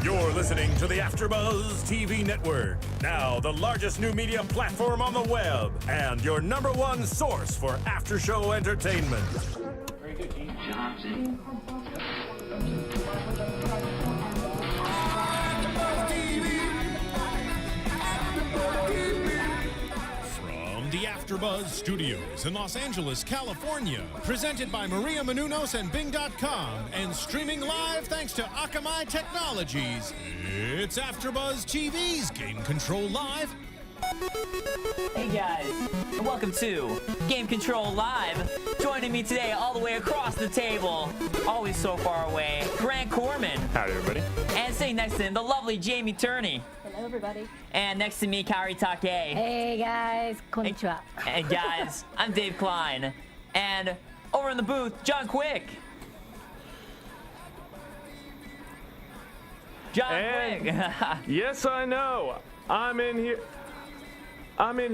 You're listening to the AFTERBUZZ TV network, now the largest new media platform on the web, and your #1 source for after-show entertainment. Very good, Gene. Johnson. From the AFTERBUZZ Studios in Los Angeles, California, presented by Maria Menounos and Bing.com, and streaming live thanks to Akamai Technologies, it's AFTERBUZZ TV's Game Control Live. Hey guys, and welcome to Game Control Live. Joining me today all the way across the table, always so far away, Grant Kohrmann. Howdy, everybody. And sitting next to him, the lovely Jaime Turney. Hello, everybody. And next to me, Kaori Takee. Hey, guys. Konnichiwa. And guys, I'm Dave Klein. And over in the booth, John Quick. John Quick. Yes, I know. I'm in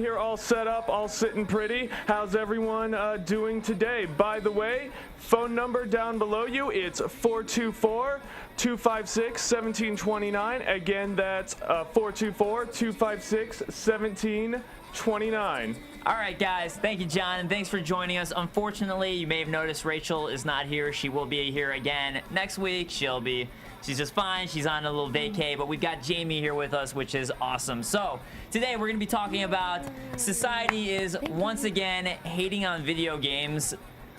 here all set up, all sitting pretty. How's everyone doing today? By the way, phone number down below you, it's 424-256-1729. Again, that's 424-256-1729. All right, guys. Thank you, John, and thanks for joining us. Unfortunately, you may have noticed Rachel is not here. She will be here again next week. She's just fine. She's on a little vacay, but we've got Jaime here with us, which is awesome. So today we're going to be talking about society is once again hating on video games,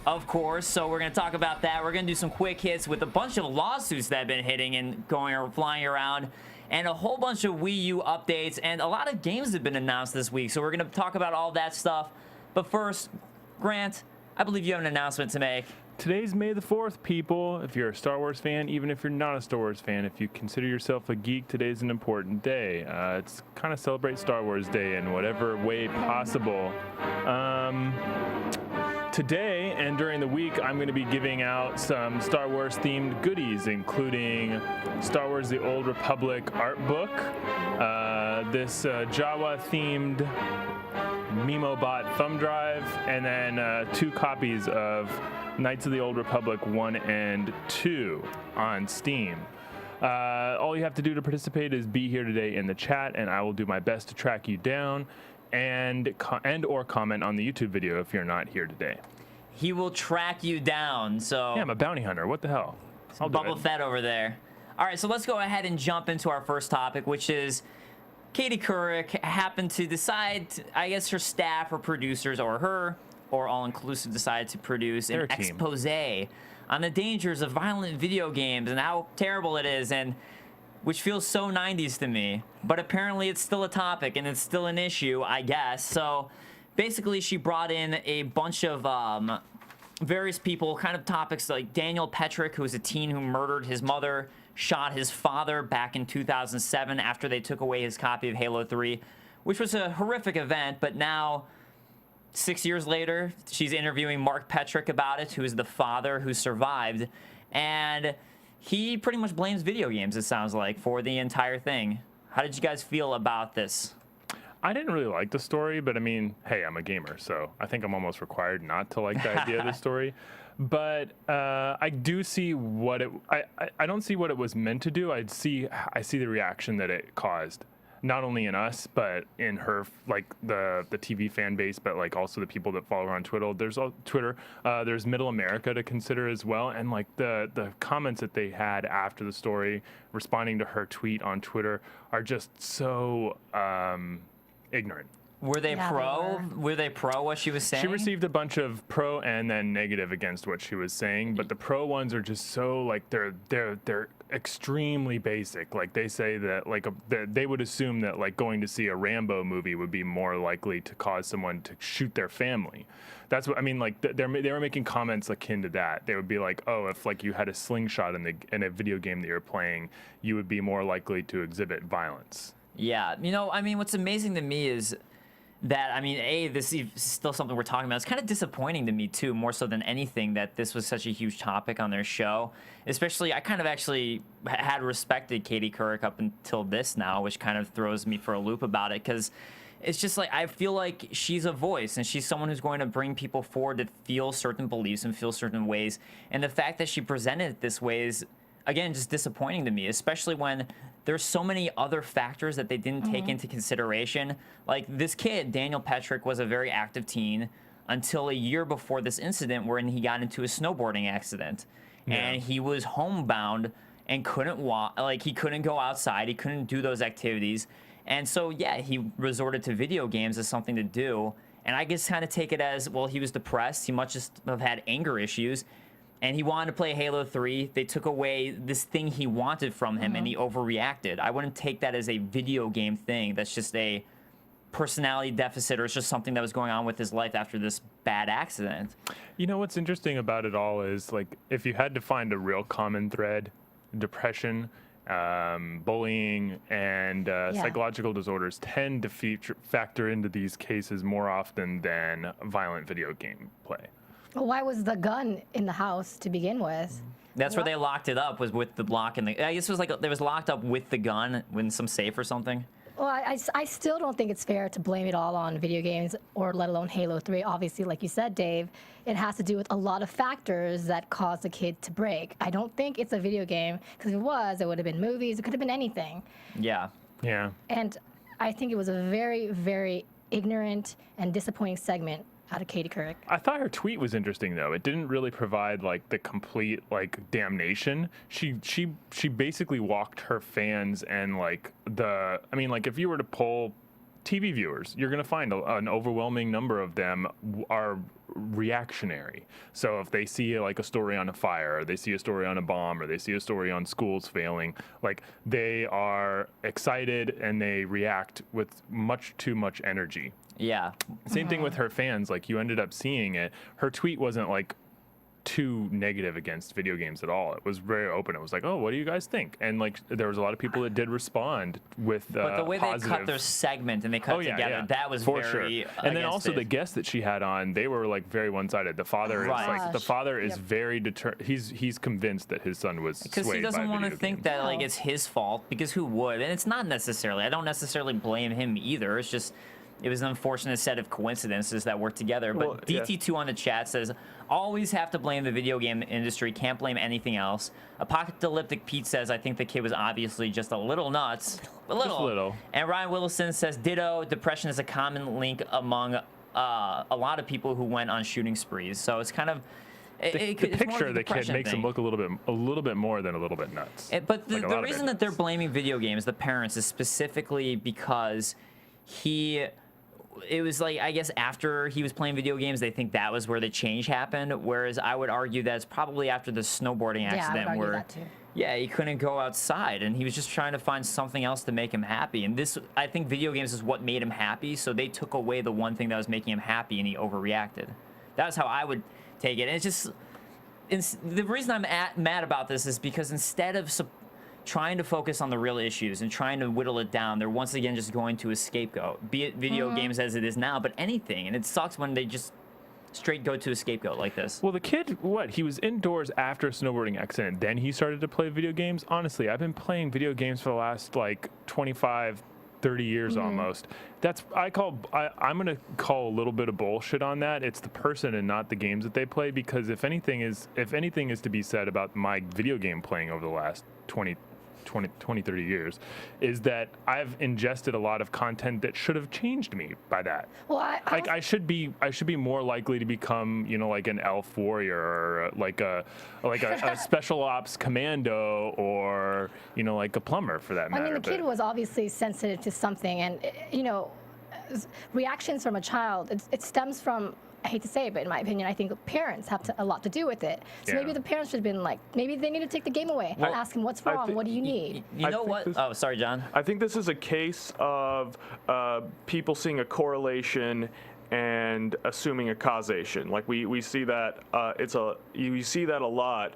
of course. So we're going to talk about that. We're going to do some quick hits with a bunch of lawsuits that have been hitting and going or flying around, and a whole bunch of Wii U updates, and a lot of games have been announced this week. So we're going to talk about all that stuff. But first, Grant, I believe you have an announcement to make. Today's May the 4th, people. If you're a Star Wars fan, even if you're not a Star Wars fan, if you consider yourself a geek, today's an important day. It's kind of celebrate Star Wars Day in whatever way possible. Today and during the week, I'm going to be giving out some Star Wars themed goodies, including Star Wars The Old Republic art book, this Jawa themed MemoBot thumb drive, and then 2 copies of Knights of the Old Republic 1 and 2 on Steam. All you have to do to participate is be here today in the chat, and I will do my best to track you down and or comment on the YouTube video if you're not here today. He will track you down. So yeah, I'm a bounty hunter. What the hell? I'll do Bubble it. Fett over there. All right, so let's go ahead and jump into our first topic, which is Katie Couric happened to decide, I guess her staff or producers or her or all-inclusive decided to produce an expose on the dangers of violent video games and how terrible it is, and which feels so 90s to me. But apparently it's still a topic and it's still an issue, I guess. So basically she brought in a bunch of various people, kind of topics like Daniel Petrick, who was a teen who murdered his mother, shot his father back in 2007 after they took away his copy of Halo 3, which was a horrific event. But now, 6 years later, she's interviewing Mark Petrick about it, who is the father who survived, and he pretty much blames video games, it sounds like, for the entire thing. How did you guys feel about this? I didn't really like the story, but I mean, hey, I'm a gamer, so I think I'm almost required not to like the idea of the story. But I do see what it. I don't see what it was meant to do. I see the reaction that it caused, not only in us, but in her, like the TV fan base, but like also the people that follow her on Twitter. There's Middle America to consider as well, and like the comments that they had after the story, responding to her tweet on Twitter, are just so ignorant. Were they pro? They Were they pro what she was saying? She received a bunch of pro and then negative against what she was saying, but the pro ones are just so like they're extremely basic. Like they say that they would assume that like going to see a Rambo movie would be more likely to cause someone to shoot their family. That's what I mean. Like they were making comments akin to that. They would be like, oh, if like you had a slingshot in a video game that you're playing, you would be more likely to exhibit violence. Yeah, you know, I mean, what's amazing to me is that, I mean, this is still something we're talking about. It's kind of disappointing to me, too, more so than anything, that this was such a huge topic on their show. Especially, I kind of actually had respected Katie Couric up until this now, which kind of throws me for a loop about it, because it's just like, I feel like she's a voice, and she's someone who's going to bring people forward to feel certain beliefs and feel certain ways. And the fact that she presented it this way is again, just disappointing to me, especially when there's so many other factors that they didn't take into consideration. Like this kid, Daniel Petrick, was a very active teen until a year before this incident wherein he got into a snowboarding accident. And he was homebound and couldn't walk, like he couldn't go outside, he couldn't do those activities. And so, yeah, he resorted to video games as something to do. And I just kind of take it as, well, he was depressed. He must just have had anger issues. And he wanted to play Halo 3. They took away this thing he wanted from him, and he overreacted. I wouldn't take that as a video game thing. That's just a personality deficit, or it's just something that was going on with his life after this bad accident. You know, what's interesting about it all is, like, if you had to find a real common thread, depression, bullying, and psychological disorders tend to factor into these cases more often than violent video game play. Well, why was the gun in the house to begin with? That's where they locked it up, was with the lock and the. I guess it was like it was locked up with the gun in some safe or something. Well, I still don't think it's fair to blame it all on video games, or let alone Halo 3. Obviously, like you said, Dave, it has to do with a lot of factors that cause the kid to break. I don't think it's a video game, because if it was, it would have been movies. It could have been anything. Yeah. Yeah. And I think it was a very, very ignorant and disappointing segment out of Kaori Takee. I thought her tweet was interesting, though. It didn't really provide like the complete like damnation. She basically walked her fans and like I mean, like if you were to poll TV viewers, you're gonna find an overwhelming number of them are reactionary. So if they see like a story on a fire, or they see a story on a bomb, or they see a story on schools failing, like they are excited and they react with much too much energy. Yeah. Same thing with her fans. Like you ended up seeing it. Her tweet wasn't like too negative against video games at all. It was very open. It was like, oh, what do you guys think? And like there was a lot of people that did respond with But the way positive. they cut their segment and they cut together, that was for very sure. And then also the guests that she had on, they were like very one-sided. The father is like the father is very he's convinced that his son was because swayed he doesn't want to think that like it's his fault, because who would? And it's not necessarily. I don't necessarily blame him either. It's just it was an unfortunate set of coincidences that worked together. But well, DT2 on the chat says, always have to blame the video game industry, can't blame anything else. Apocalyptic Pete says, I think the kid was obviously just a little nuts. A little. Just a little. And Ryan Willison says, ditto, depression is a common link among a lot of people who went on shooting sprees. So it's kind of... The picture of the kid makes him look a little bit more than a little bit nuts. But the reason that they're blaming video games, the parents, is specifically because it was like, I guess after he was playing video games, they think that was where the change happened. Whereas I would argue that it's probably after the snowboarding accident where, he couldn't go outside and he was just trying to find something else to make him happy. And this, I think video games is what made him happy. So they took away the one thing that was making him happy and he overreacted. That's how I would take it. And it's just, the reason I'm mad about this is because instead of trying to focus on the real issues and trying to whittle it down, they're once again just going to a scapegoat, be it video games as it is now, but anything. And it sucks when they just straight go to a scapegoat like this. Well, the kid, he was indoors after a snowboarding accident, then he started to play video games. Honestly, I've been playing video games for the last like 25, 30 years almost. I'm going to call a little bit of bullshit on that. It's the person and not the games that they play, because if anything is to be said about my video game playing over the last 20, 30 years, is that I've ingested a lot of content that should have changed me by that. Well, I should be more likely to become, like an elf warrior, or like a special ops commando, or like a plumber for that matter. I mean, the kid was obviously sensitive to something, and reactions from a child, it stems from, I hate to say it, but in my opinion, I think parents have a lot to do with it. So maybe the parents should have been like, maybe they need to take the game away and ask him, what's wrong? What do you need? You know what? Oh, sorry, John. I think this is a case of people seeing a correlation and assuming a causation. Like we see that you see that a lot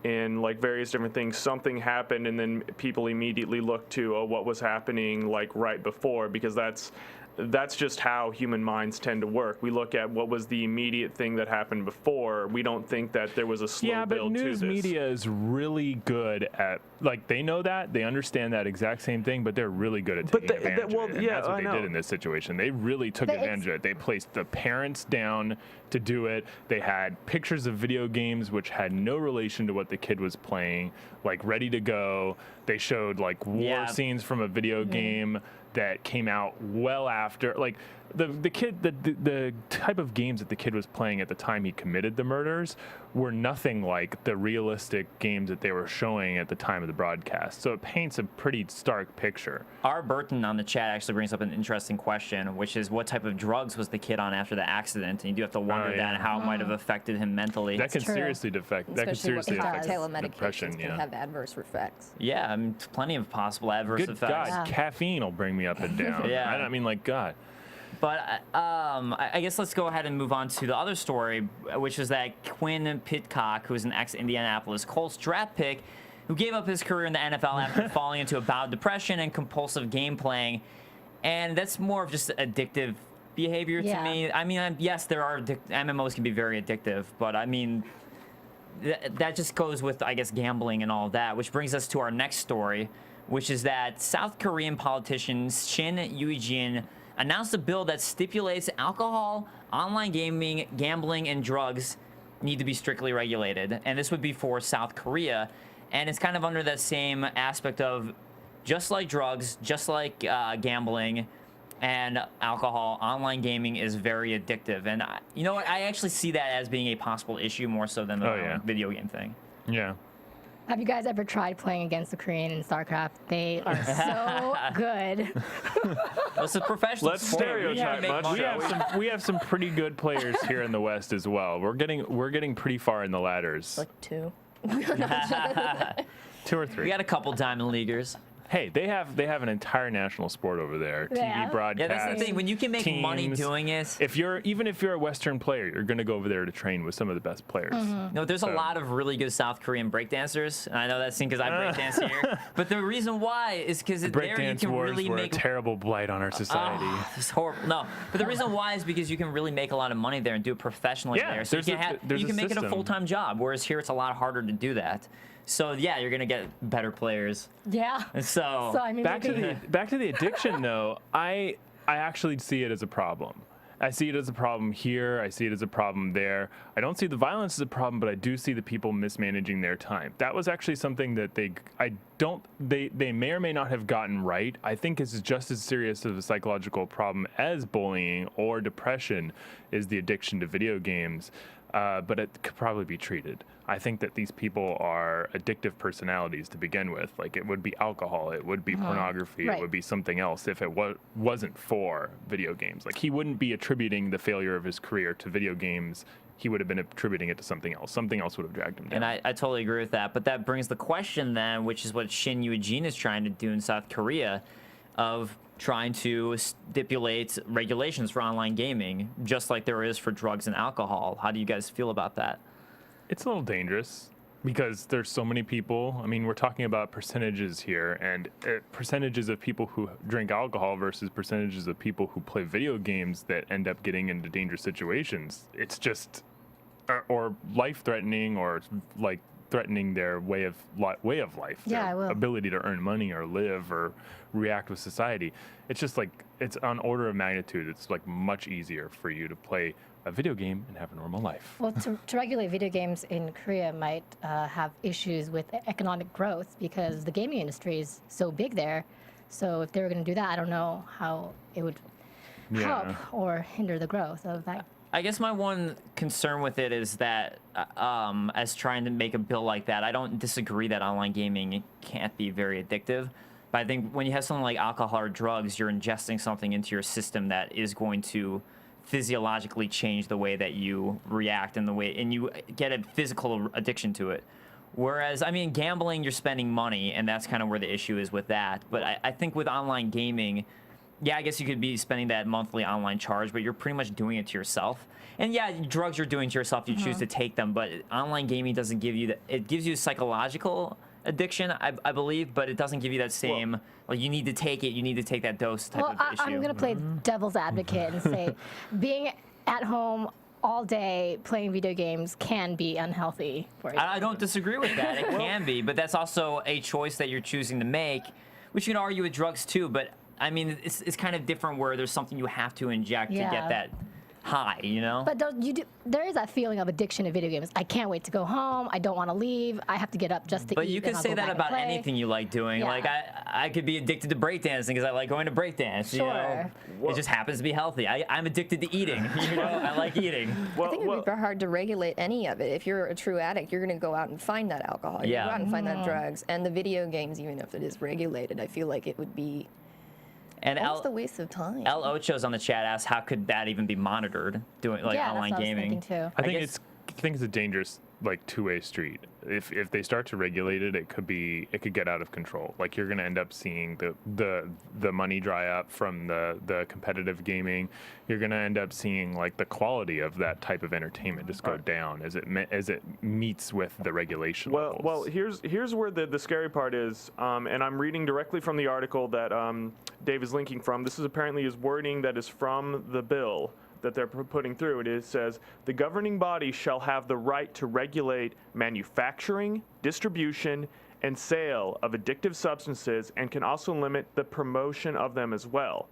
in like various different things. Something happened and then people immediately look to what was happening like right before, because that's that's just how human minds tend to work. We look at what was the immediate thing that happened before. We don't think that there was a slow build to this. Yeah, but news media is really good at, like, they know that, they understand that exact same thing, but they're really good at taking advantage of it. And that's what they did in this situation. They really took advantage of it. They placed the parents down to do it. They had pictures of video games which had no relation to what the kid was playing, like ready to go. They showed like war scenes from a video game that came out well after, like the type of games that the kid was playing at the time he committed the murders were nothing like the realistic games that they were showing at the time of the broadcast. So it paints a pretty stark picture. R. Burton on the chat actually brings up an interesting question, which is what type of drugs was the kid on after the accident? And you do have to wonder then how it might have affected him mentally. That can seriously affect. That can seriously affect depression. Can have adverse effects. Yeah, I mean, plenty of possible adverse effects. Good God, caffeine will bring me up and down. I mean, like, God. But I guess let's go ahead and move on to the other story, which is that Quinn Pitcock, who's an ex-Indianapolis Colts draft pick, who gave up his career in the NFL after falling into a bout of depression and compulsive game playing. And that's more of just addictive behavior to me. I mean, yes, there are MMOs can be very addictive, but I mean, that just goes with, I guess, gambling and all of that, which brings us to our next story, which is that South Korean politician Shin Eui-jin announced a bill that stipulates alcohol, online gaming, gambling, and drugs need to be strictly regulated. And this would be for South Korea. And it's kind of under that same aspect of just like drugs, just like gambling and alcohol, online gaming is very addictive. And you know what? I actually see that as being a possible issue more so than the video game thing. Yeah. Have you guys ever tried playing against the Korean in StarCraft? They are so good. It's a professional Let's sport. stereotype much. We have some pretty good players here in the West as well. We're getting pretty far in the ladders. Like 2. 2 or 3. We got a couple Diamond Leaguers. Hey, they have an entire national sport over there. Yeah. TV broadcast. Yeah, that's the thing. When you can make money teams. doing it. Even if you're a Western player, you're going to go over there to train with some of the best players. No, there's a lot of really good South Korean breakdancers, and I know that's because I breakdance here. But the reason why is because there you Breakdance can wars really were make a terrible blight on our society. It's horrible. No, but the reason why is because you can really make a lot of money there and do it professionally there. So you can make it a full-time job. Whereas here, it's a lot harder to do that. So yeah, you're gonna get better players. Yeah. And so I mean, back to the addiction though. I actually see it as a problem. I see it as a problem here. I see it as a problem there. I don't see the violence as a problem, but I do see the people mismanaging their time. That was actually something that they may or may not have gotten right. I think it's just as serious of a psychological problem as bullying or depression is the addiction to video games. But it could probably be treated. I think that these people are addictive personalities to begin with. Like, it would be alcohol, it would be pornography, it would be something else if it wasn't for video games. Like, he wouldn't be attributing the failure of his career to video games. He would have been attributing it to something else. Something else would have dragged him down. And I totally agree with that. But that brings the question then, which is what Shin Eui-jin is trying to do in South Korea, of trying to stipulate regulations for online gaming, just like there is for drugs and alcohol. How do you guys feel about that? It's a little dangerous because there's so many people. I mean, we're talking about percentages here, and percentages of people who drink alcohol versus percentages of people who play video games that end up getting into dangerous situations. It's just, or life-threatening, or like threatening their way of life, their ability to earn money or live or react with society. It's just like, it's on order of magnitude. It's like much easier for you to play a video game and have a normal life. Well, to regulate video games in Korea might have issues with economic growth because the gaming industry is so big there. So if they were going to do that, I don't know how it would help or hinder the growth of that. I guess my one concern with it is that as trying to make a bill like that, I don't disagree that online gaming can't be very addictive. But I think when you have something like alcohol or drugs, you're ingesting something into your system that is going to physiologically change the way that you react and you get a physical addiction to it. Whereas, I mean, gambling, you're spending money, and that's kind of where the issue is with that. But I think with online gaming, yeah, I guess you could be spending that monthly online charge, but you're pretty much doing it to yourself. And yeah, drugs you're doing to yourself, you choose to take them, but online gaming doesn't give you that. It gives you psychological addiction, I believe, but it doesn't give you that same, like, you need to take it, you need to take that dose type of issue. I'm going to play devil's advocate and say being at home all day playing video games can be unhealthy for you. I don't disagree with that. It can be, but that's also a choice that you're choosing to make, which you can argue with drugs too, but I mean, it's kind of different where there's something you have to inject to get that high, you know? But there is that feeling of addiction to video games. I can't wait to go home. I don't want to leave. I have to get up just to eat. But you could say that about anything you like doing. Yeah. Like, I could be addicted to breakdancing because I like going to breakdance. Sure. You know? It just happens to be healthy. I'm addicted to eating. You know, I like eating. I think it would be very hard to regulate any of it. If you're a true addict, you're going to go out and find that alcohol. You're going to go out and find that drugs. And the video games, even if it is regulated, I feel like it would be almost a waste of time. El Ocho's on the chat asks, how could that even be monitored, doing like online gaming? Too. I think it's a dangerous like two-way street. If they start to regulate it, it could get out of control. Like you're going to end up seeing the money dry up from the competitive gaming. You're going to end up seeing like the quality of that type of entertainment just go down as it meets with the regulation levels. Well, here's where the scary part is, and I'm reading directly from the article that Dave is linking from. This is apparently his wording that is from the bill that they're putting through. It says, the governing body shall have the right to regulate manufacturing, distribution, and sale of addictive substances and can also limit the promotion of them as well.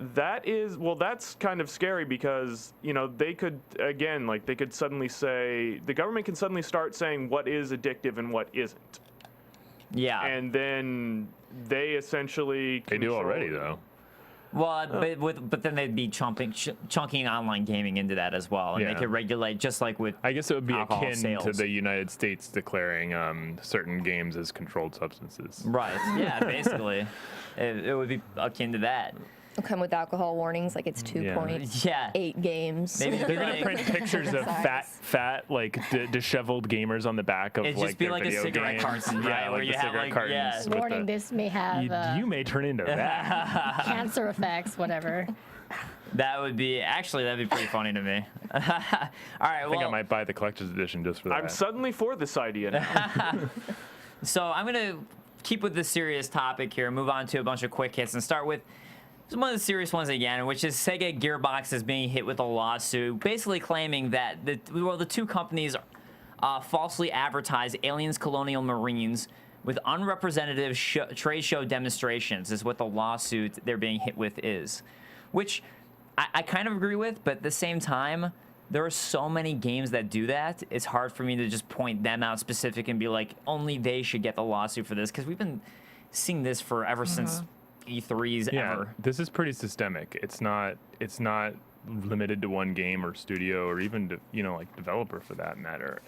That's kind of scary because, you know, they could, again, like they could suddenly say, the government can suddenly start saying what is addictive and what isn't. Yeah. And then they essentially They do already, though. Well, but then they'd be chunking online gaming into that as well, and they could regulate just like with. I guess it would be akin sales. to the United States declaring certain games as controlled substances. Right. Yeah. Basically, it would be akin to that. It'll come with alcohol warnings, like it's 2.8 games. Maybe They're gonna print pictures of fat, like disheveled gamers on the back of It'd like just be their like video a cigarette games. carton, right? Yeah, Where like you the have cigarette like cartons. with Warning, this may have you may turn into that. cancer effects, whatever. That'd be pretty funny to me. All right. I think I might buy the collector's edition just for that. I'm suddenly for this idea now. So I'm gonna keep with this serious topic here, move on to a bunch of quick hits, and start with one of the serious ones again, which is Sega and Gearbox is being hit with a lawsuit, basically claiming that the two companies falsely advertised Aliens Colonial Marines with unrepresentative trade show demonstrations, is what the lawsuit they're being hit with is. Which I kind of agree with, but at the same time, there are so many games that do that, it's hard for me to just point them out specific and be like, only they should get the lawsuit for this, because we've been seeing this forever since E3s ever. This is pretty systemic. It's not limited to one game or studio or even to, like developer for that matter.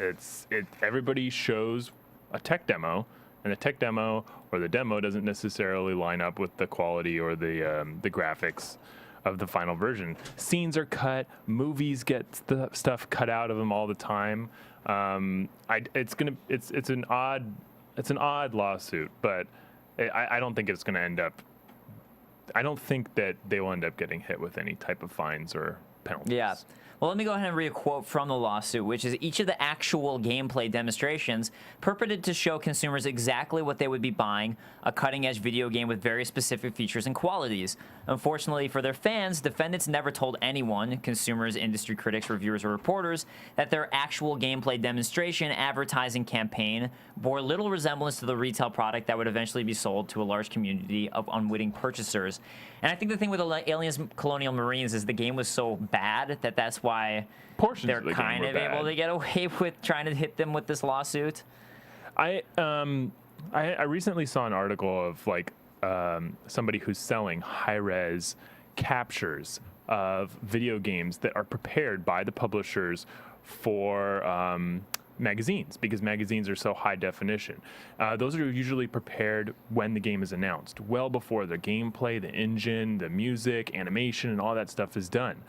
Everybody shows a tech demo, and the tech demo or the demo doesn't necessarily line up with the quality or the graphics of the final version. Scenes are cut, movies get stuff cut out of them all the time. It's an odd lawsuit, but I don't think it's going to end up. I don't think that they will end up getting hit with any type of fines or penalties. Yeah. Well, let me go ahead and read a quote from the lawsuit, which is, each of the actual gameplay demonstrations purported to show consumers exactly what they would be buying, a cutting-edge video game with very specific features and qualities. Unfortunately for their fans, defendants never told anyone, consumers, industry critics, reviewers, or reporters, that their actual gameplay demonstration advertising campaign bore little resemblance to the retail product that would eventually be sold to a large community of unwitting purchasers. And I think the thing with the Aliens Colonial Marines is the game was so bad that that's why they're kind of able to get away with trying to hit them with this lawsuit. I recently saw an article of like somebody who's selling high-res captures of video games that are prepared by the publishers for magazines, because magazines are so high definition. Those are usually prepared when the game is announced, well before the gameplay, the engine, the music, animation, and all that stuff is done.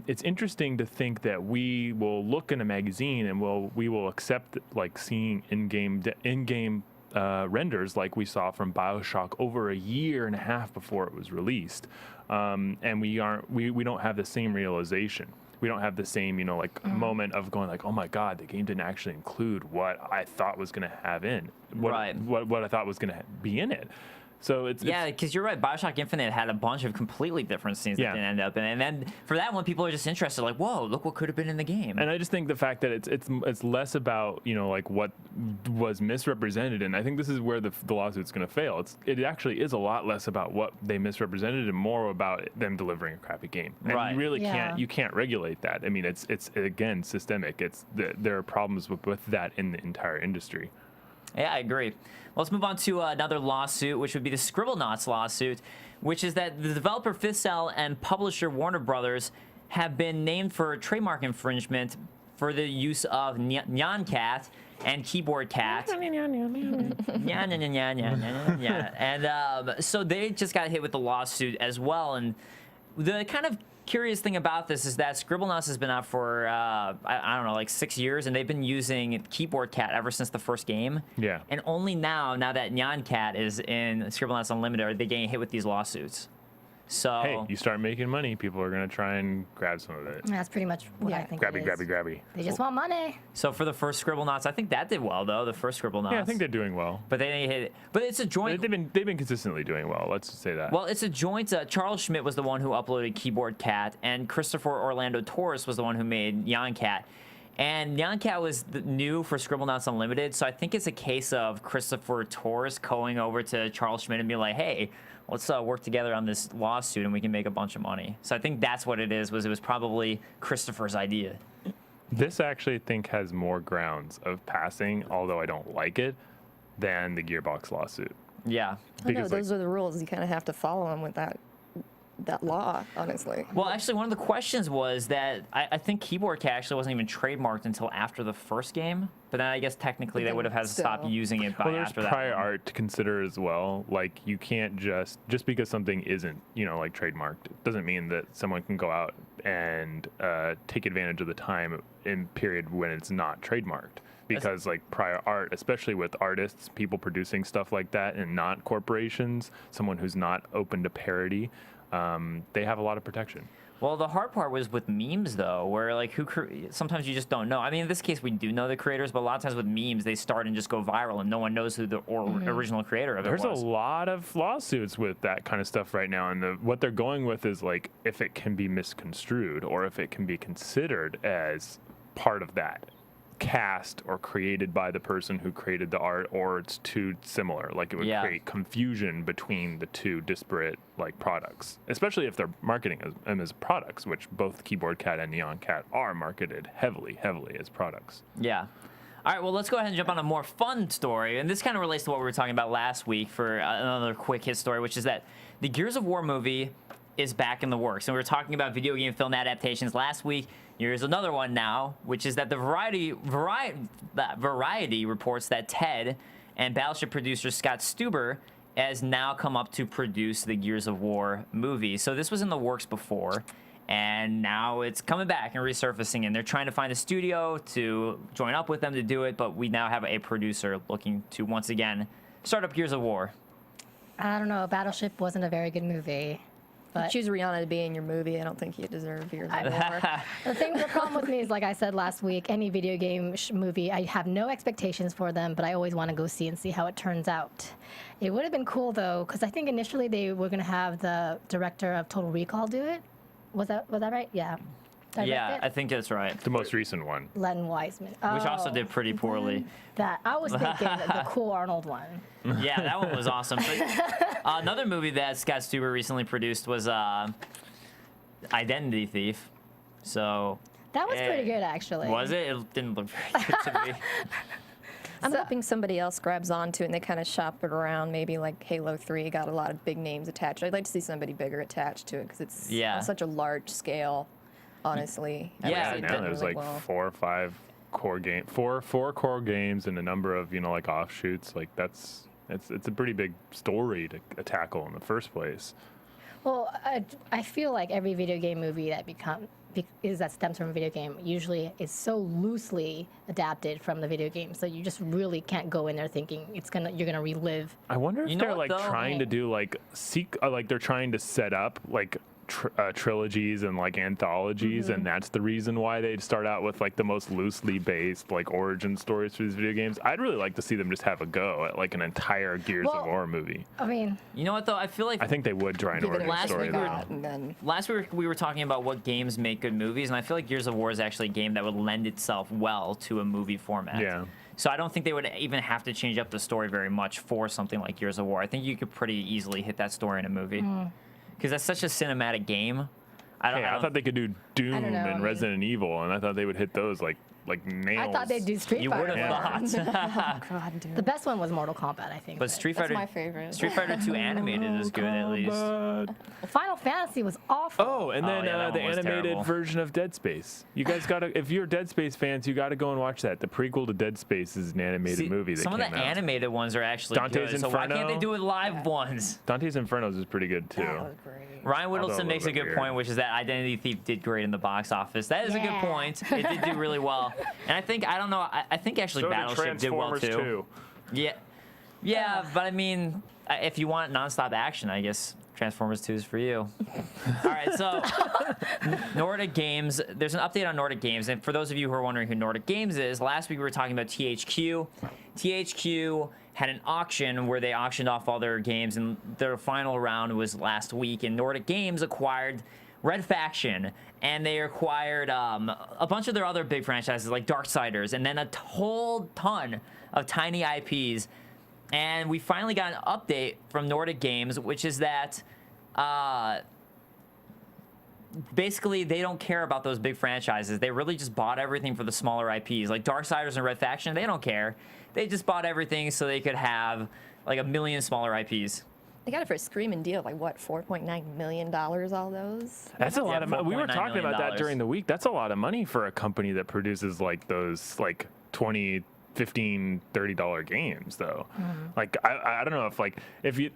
It's interesting to think that we will look in a magazine and we will accept like seeing in-game renders like we saw from BioShock over a year and a half before it was released, and we don't have the same realization. we don't have the same, like moment of going like, oh my God, the game didn't actually include what I thought was going to have in, what I thought was going to be in it. So yeah, because you're right. BioShock Infinite had a bunch of completely different scenes that didn't end up in it. And then for that one, people are just interested, like, whoa, look what could have been in the game. And I just think the fact that it's less about like what was misrepresented, and I think this is where the lawsuit's going to fail. It actually is a lot less about what they misrepresented and more about them delivering a crappy game. And you really can't regulate that. I mean, it's again systemic. There are problems with that in the entire industry. Yeah, I agree. Well, let's move on to another lawsuit, which would be the Scribblenauts lawsuit, which is that the developer Fifth Cell and publisher Warner Brothers have been named for trademark infringement for the use of Nyan Cat and Keyboard Cat. And so they just got hit with the lawsuit as well. And the kind of curious thing about this is that Scribblenauts has been out for I don't know, like 6 years, and they've been using Keyboard Cat ever since the first game. Yeah. And only now that Nyan Cat is in Scribblenauts Unlimited, are they getting hit with these lawsuits. So hey, you start making money, people are going to try and grab some of it. That's pretty much what I think. Grabby. They just want money. So for the first Scribblenauts, I think that did well though. The first Scribblenauts. Yeah, I think they're doing well. But they didn't hit it. But it's a joint. They've been consistently doing well. Let's just say that. Well, it's a joint. Charles Schmidt was the one who uploaded Keyboard Cat, and Christopher Orlando Torres was the one who made Nyan Cat. And Nyan Cat was new for Scribblenauts Unlimited, so I think it's a case of Christopher Torres going over to Charles Schmidt and be like, hey, let's work together on this lawsuit and we can make a bunch of money. So I think that's what it is. It was probably Christopher's idea. This actually, I think, has more grounds of passing, although I don't like it, than the Gearbox lawsuit. Yeah. I know, those are the rules. You kind of have to follow them with that law, honestly. Well, actually, one of the questions was that I think Keyboard Cat actually wasn't even trademarked until after the first game, but then I guess technically they would have had to stop using it by after that. Well, there's prior art to consider as well. Like, you can't just because something isn't, like trademarked, it doesn't mean that someone can go out and take advantage of the time in period when it's not trademarked. Because like prior art, especially with artists, people producing stuff like that and not corporations, someone who's not open to parody, they have a lot of protection. Well, the hard part was with memes, though, where like sometimes you just don't know. I mean, in this case, we do know the creators, but a lot of times with memes, they start and just go viral, and no one knows who the original creator of it was. There's a lot of lawsuits with that kind of stuff right now, and what they're going with is like if it can be misconstrued or if it can be considered as part of that cast or created by the person who created the art, or it's too similar, like it would create confusion between the two disparate like products, especially if they're marketing them as products, which both Keyboard Cat and Nyan Cat are marketed heavily as products. Yeah. All right, well, let's go ahead and jump on a more fun story, and this kind of relates to what we were talking about last week for another quick hit story, which is that the Gears of War movie is back in the works. And we were talking about video game film adaptations last week. Here's another one now, which is that the Variety reports that Ted and Battleship producer Scott Stuber has now come up to produce the Gears of War movie. So this was in the works before, and now it's coming back and resurfacing, and they're trying to find a studio to join up with them to do it, but we now have a producer looking to, once again, start up Gears of War. I don't know, Battleship wasn't a very good movie. But choose Rihanna to be in your movie. I don't think you deserve Gears of War. The problem with me is, like I said last week, any video game movie, I have no expectations for them, but I always want to go see and see how it turns out. It would have been cool, though, because I think initially they were going to have the director of Total Recall do it. Was that right? Yeah. Yeah, I think that's right. The most recent one. Len Wiseman. Which also did pretty poorly. That I was thinking the cool Arnold one. Yeah, that one was awesome. But, another movie that Scott Stuber recently produced was Identity Thief. So that was pretty good, actually. Was it? It didn't look very good to me. I'm hoping somebody else grabs onto it and they kind of shop it around. Maybe like Halo 3 got a lot of big names attached. I'd like to see somebody bigger attached to it because it's on such a large scale. Honestly, yeah. Now there's really like 4 or 5 core game, four core games, and a number of like offshoots. Like it's a pretty big story to tackle in the first place. Well, I feel like every video game movie that that stems from a video game usually is so loosely adapted from the video game, so you just really can't go in there thinking you're gonna relive. I wonder if they're like trying to do like they're trying to set up like trilogies and like anthologies, and that's the reason why they'd start out with like the most loosely based like origin stories for these video games. I'd really like to see them just have a go at like an entire Gears of War movie. I mean, You know what though? I feel like I think they would try an origin last story week though. And then last week we were talking about what games make good movies, and I feel like Gears of War is actually a game that would lend itself well to a movie format. Yeah. So I don't think they would even have to change up the story very much for something like Gears of War. I think you could pretty easily hit that story in a movie. Because that's such a cinematic game. I thought they could do Doom know, and Resident Evil, and I thought they would hit those like nails. I thought they'd do Street You Fighter. would have thought. God, dude. The best one was Mortal Kombat, I think. But Street That's Fighter, my favorite. Street Fighter 2 animated is good at least. Final Fantasy was awful. Oh, and then yeah, that the one was animated terrible. version of Dead Space. You guys gotta, if you're Dead Space fans, you gotta go and watch that. The prequel to Dead Space is an animated See, movie that some of came the out. animated ones are actually Dante's good. So why can't they Inferno? do it live ones? Dante's Infernos is pretty good too. That was great. Ryan Although a Whittleson little makes a bit good weird. point, which is that Identity Thief did great in the box office. That is a good Yeah. point. It did do really well. And I think, I don't know, I think actually So did Battleship did well Transformers too. 2. Yeah, but I mean, if you want nonstop action, I guess Transformers 2 is for you. All right, so Nordic Games, there's an update on Nordic Games. And for those of you who are wondering who Nordic Games is, last week we were talking about THQ. THQ had an auction where they auctioned off all their games, and their final round was last week. And Nordic Games acquired Red Faction, and they acquired a bunch of their other big franchises like Darksiders, and then a whole ton of tiny IPs. And we finally got an update from Nordic Games, which is that basically they don't care about those big franchises. They really just bought everything for the smaller IPs. Like Darksiders and Red Faction, they don't care. They just bought everything so they could have like 1 million smaller IPs. They got it for a screaming deal, like what, $4.9 million, all those? That's a lot of money. We were $4.9 talking about million. that during the week. That's a lot of money for a company that produces like those like 20, $15, $30 games though. Like I don't know if you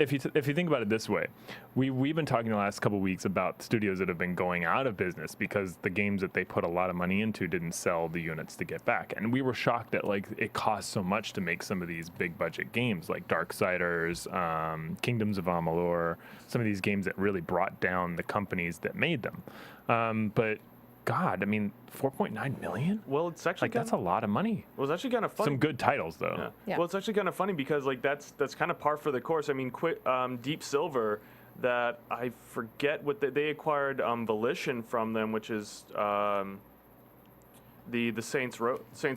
think about it this way, we've been talking the last couple of weeks about studios that have been going out of business because the games that they put a lot of money into didn't sell the units to get back, and we were shocked that like it costs so much to make some of these big budget games like Darksiders, Kingdoms of Amalur, some of these games that really brought down the companies that made them. But God, I mean, 4.9 million? Well, it's actually Like, that's a lot of money. Well, it's actually kind of funny. Some good titles, though. Yeah. Yeah. Well, it's actually kind of funny because like that's kind of par for the course. I mean, Deep Silver, that I forget what they acquired Volition from them, which is the Saints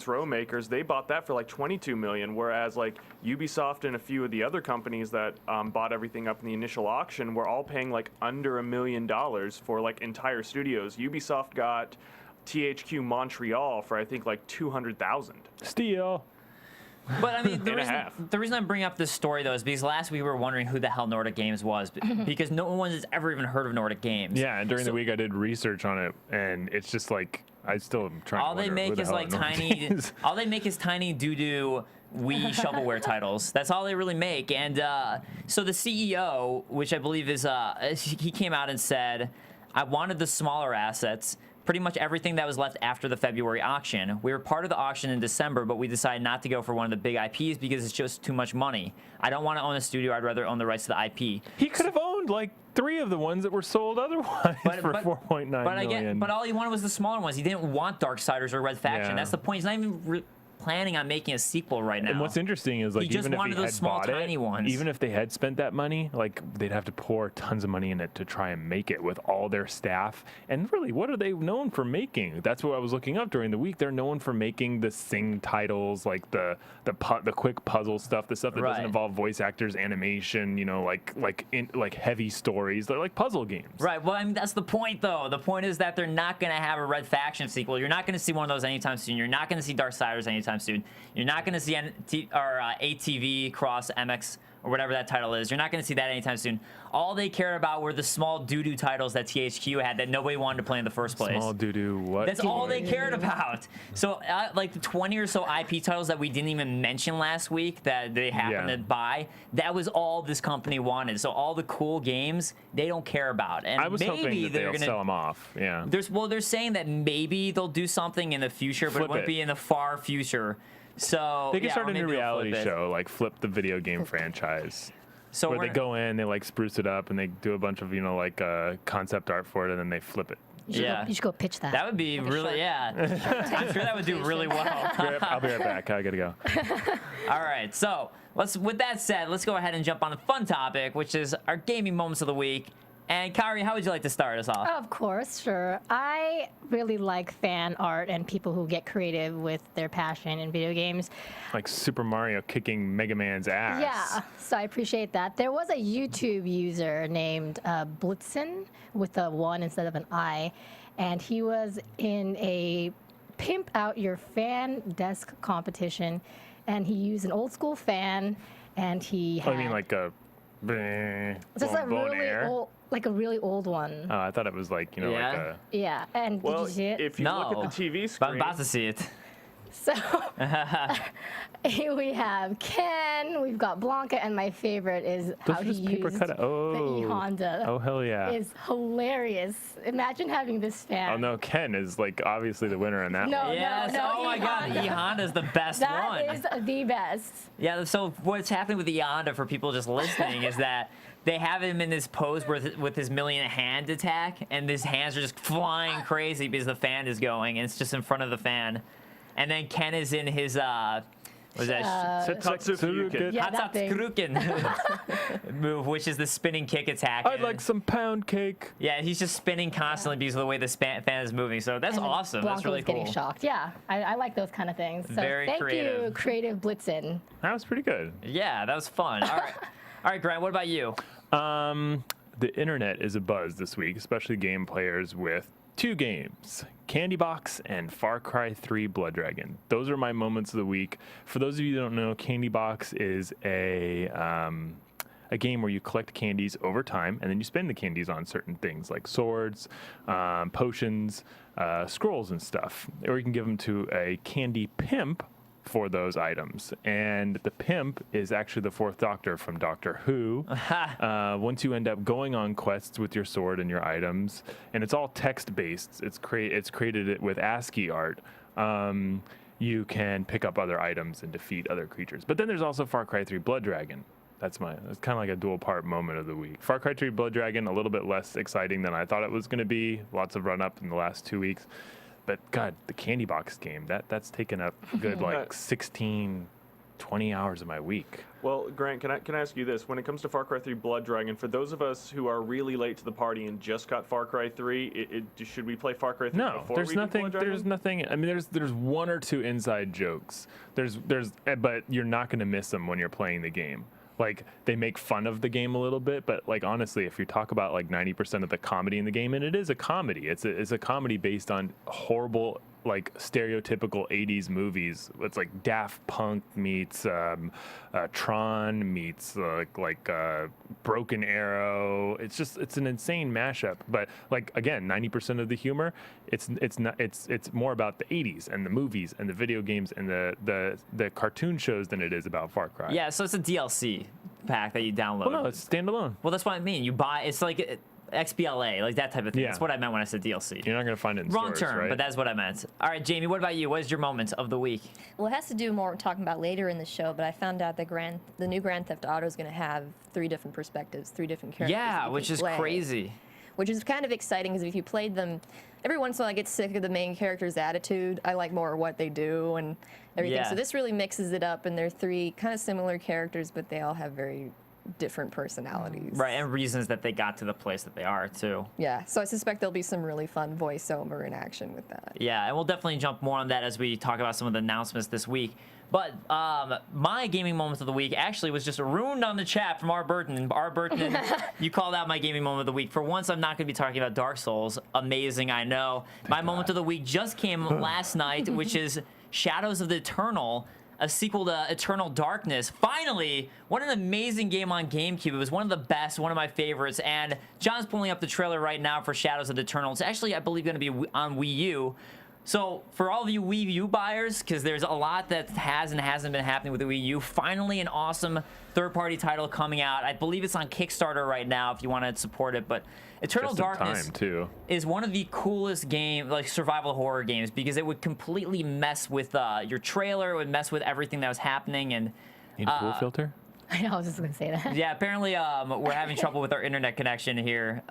Row makers. They bought that for like 22 million, whereas like Ubisoft and a few of the other companies that bought everything up in the initial auction were all paying like under $1 million for like entire studios. Ubisoft got THQ Montreal for I think like 200,000. Steal. But I mean, And a half. the reason I bring up this story though is because last week we were wondering who the hell Nordic Games was, because no one has ever even heard of Nordic Games. Yeah, and during the week I did research on it, and it's just like I still am trying. All to they wonder who make the is hell like Nordic tiny. is. All they make is tiny doo-doo Wii shovelware titles. That's all they really make. And so the CEO, which I believe is he came out and said, "I wanted the smaller assets." Pretty much everything that was left after the February auction. We were part of the auction in December, but we decided not to go for one of the big IPs because it's just too much money. I don't want to own a studio. I'd rather own the rights to the IP. He could have owned like 3 of the ones that were sold otherwise for 4.9 million. But all he wanted was the smaller ones. He didn't want Darksiders or Red Faction. Yeah. That's the point. He's not even planning on making a sequel right now. And what's interesting is like He just even if wanted he those had small, bought tiny it, ones. even if they had spent that money, like they'd have to pour tons of money in it to try and make it with all their staff. And really, what are they known for making? That's what I was looking up during the week. They're known for making the sing titles, like the quick puzzle stuff, the stuff that Right. doesn't involve voice actors, animation, you know, like heavy stories. They're like puzzle games. Right. Well, I mean, that's the point, though. The point is that they're not going to have a Red Faction sequel. You're not going to see one of those anytime soon. You're not going to see Darksiders anytime soon. You're not going to see ATV Cross MX or whatever that title is. You're not going to see that anytime soon. All they cared about were the small doo-doo titles that THQ had that nobody wanted to play in the first place. Small doo-doo what? That's all they cared about. So, like the 20 or so IP titles that we didn't even mention last week that they happened Yeah. to buy, that was all this company wanted. So all the cool games, they don't care about. And I was maybe hoping that they're they'll gonna sell them off. Yeah. they're saying that maybe they'll do something in the future, but Flip it won't it. be in the far future. So They could yeah, start or a new maybe they'll reality flip it. show, like flip the video game franchise. So where they go in, they like spruce it up, and they do a bunch of like concept art for it, and then they flip it. You should go pitch that. That would be really, I'm sure that would do really well. I'll be right back. I gotta go. All right, so with that said, let's go ahead and jump on the fun topic, which is our gaming moments of the week. And Kaori, how would you like to start us off? Of course, sure. I really like fan art and people who get creative with their passion in video games. Like Super Mario kicking Mega Man's ass. Yeah, so I appreciate that. There was a YouTube user named Blitzen with a 1 instead of an I, and he was in a Pimp Out Your Fan Desk competition, and he used an old school fan, and he had... I mean like a... Just a really old... Like a really old one. Oh, I thought it was like, like a... Yeah, and did you see it? If you look at the TV screen... I'm about to see it. So, here we have Ken, we've got Blanca, and my favorite is how he used the E-Honda. Oh, hell yeah. It's hilarious. Imagine having this fan. Oh, no, Ken is like obviously the winner in that No, one. Yes. no, Oh my God, the E-Honda is the best one. That is the best. Yeah. So what's happening with the E-Honda for people just listening is that they have him in this pose with his million hand attack, and his hands are just flying crazy because the fan is going, and it's just in front of the fan. And then Ken is in his what is that? Tatsufuken. Yeah, that thing. Hatsatsuruken move, which is the spinning kick attack. I'd like some pound cake. Yeah, he's just spinning constantly because of the way the fan is moving. So that's And then awesome. Blanca That's really was cool. getting shocked. Yeah, I like those kind of things. So Very thank creative. you, Creative Blitzen. That was pretty good. Yeah, that was fun. All right, Grant. What about you? The internet is abuzz this week, especially game players with 2 games, Candy Box and Far Cry 3 Blood Dragon. Those are my moments of the week. For those of you who don't know, Candy Box is a game where you collect candies over time, and then you spend the candies on certain things like swords, potions, scrolls and stuff. Or you can give them to a candy pimp for those items, and the pimp is actually the 4th Doctor from Doctor Who. Once you end up going on quests with your sword and your items, and it's all text-based, it's created with ASCII art, you can pick up other items and defeat other creatures. But then there's also Far Cry 3 Blood Dragon. That's kind of like a dual-part moment of the week. Far Cry 3 Blood Dragon, a little bit less exciting than I thought it was going to be. Lots of run-up in the last 2 weeks. But God, the Candy Box game, that's taken up a good like 16, 20 hours of my week. Well, Grant, can I ask you this? When it comes to Far Cry 3 Blood Dragon, for those of us who are really late to the party and just got Far Cry 3, should we play Far Cry 3 before there's we do nothing. Blood Dragon? There's nothing. I mean, there's 1 or 2 inside jokes. But you're not going to miss them when you're playing the game. Like, they make fun of the game a little bit, but like honestly, if you talk about like 90% of the comedy in the game, and it is a comedy, it's a comedy based on horrible, like stereotypical 80s movies. It's like Daft Punk meets Tron meets Broken Arrow. It's an insane mashup. But like again, 90% of the humor, it's more about the 80s and the movies and the video games and the cartoon shows than it is about Far Cry. Yeah, so it's a DLC pack that you download. Well, no, it's standalone. Well, that's what I mean. You buy. It's like XBLA, like that type of thing. Yeah. That's what I meant when I said DLC. You're not going to find it in Wrong stores, term, right? but that's what I meant. All right, Jamie, what about you? What is your moment of the week? Well, it has to do more with talking about later in the show, but I found out the new Grand Theft Auto is going to have 3 different perspectives, 3 different characters. Yeah, which is crazy. Which is kind of exciting because if you played them, every once in a while I get sick of the main character's attitude. I like more what they do and everything. Yeah. So this really mixes it up, and they're 3 kind of similar characters, but they all have very different personalities. Right, and reasons that they got to the place that they are, too. Yeah, so I suspect there'll be some really fun voiceover in action with that. Yeah, and we'll definitely jump more on that as we talk about some of the announcements this week. But my gaming moment of the week actually was just ruined on the chat from R. Burton. R. Burton, you called out my gaming moment of the week. For once, I'm not going to be talking about Dark Souls. Amazing, I know. My moment of the week just came last night, which is Shadows of the Eternal, a sequel to Eternal Darkness. Finally, what an amazing game on GameCube. It was one of the best, one of my favorites, and John's pulling up the trailer right now for Shadows of the Eternal. It's actually, I believe, going to be on Wii U. So for all of you Wii U buyers, because there's a lot that has and hasn't been happening with the Wii U, finally an awesome third-party title coming out. I believe it's on Kickstarter right now if you want to support it, but Eternal Darkness is one of the coolest survival horror games, because it would completely mess with your trailer, it would mess with everything that was happening. And need a pool filter? I know, I was just gonna say that. Yeah, apparently we're having trouble with our internet connection here.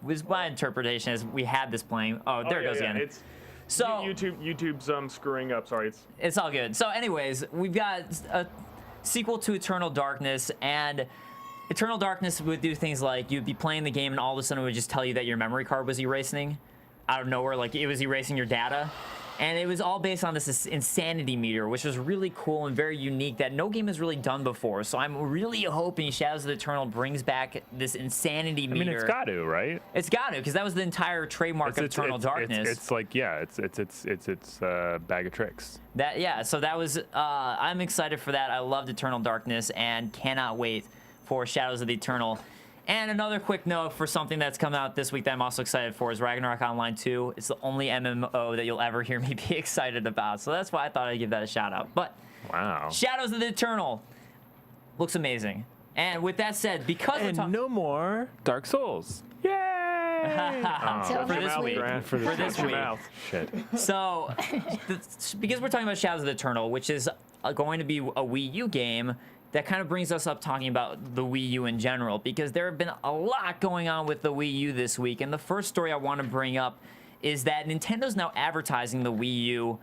Was my interpretation is we had this playing. Oh, there it goes again. It's, so YouTube's screwing up. Sorry, it's all good. So, anyways, we've got a sequel to Eternal Darkness, and Eternal Darkness would do things like you'd be playing the game, and all of a sudden it would just tell you that your memory card was erasing out of nowhere, like it was erasing your data. And it was all based on this insanity meter, which was really cool and very unique that no game has really done before. So I'm really hoping Shadows of the Eternal brings back this insanity meter. I mean, it's got to, right? It's got to, because that was the entire trademark of Eternal Darkness. It's like, yeah, it's bag of tricks. That, yeah, so that was, I'm excited for that. I loved Eternal Darkness and cannot wait for Shadows of the Eternal. And another quick note for something that's come out this week that I'm also excited for is Ragnarok Online 2. It's the only MMO that you'll ever hear me be excited about. So that's why I thought I'd give that a shout out. But wow, Shadows of the Eternal looks amazing. And with that said, because we're talking no more Dark Souls. Yay! For this week. For this week. Shit. So, because we're talking about Shadows of the Eternal, which is going to be a Wii U game, that kind of brings us up talking about the Wii U in general, because there have been a lot going on with the Wii U this week. And the first story I want to bring up is that Nintendo's now advertising the Wii U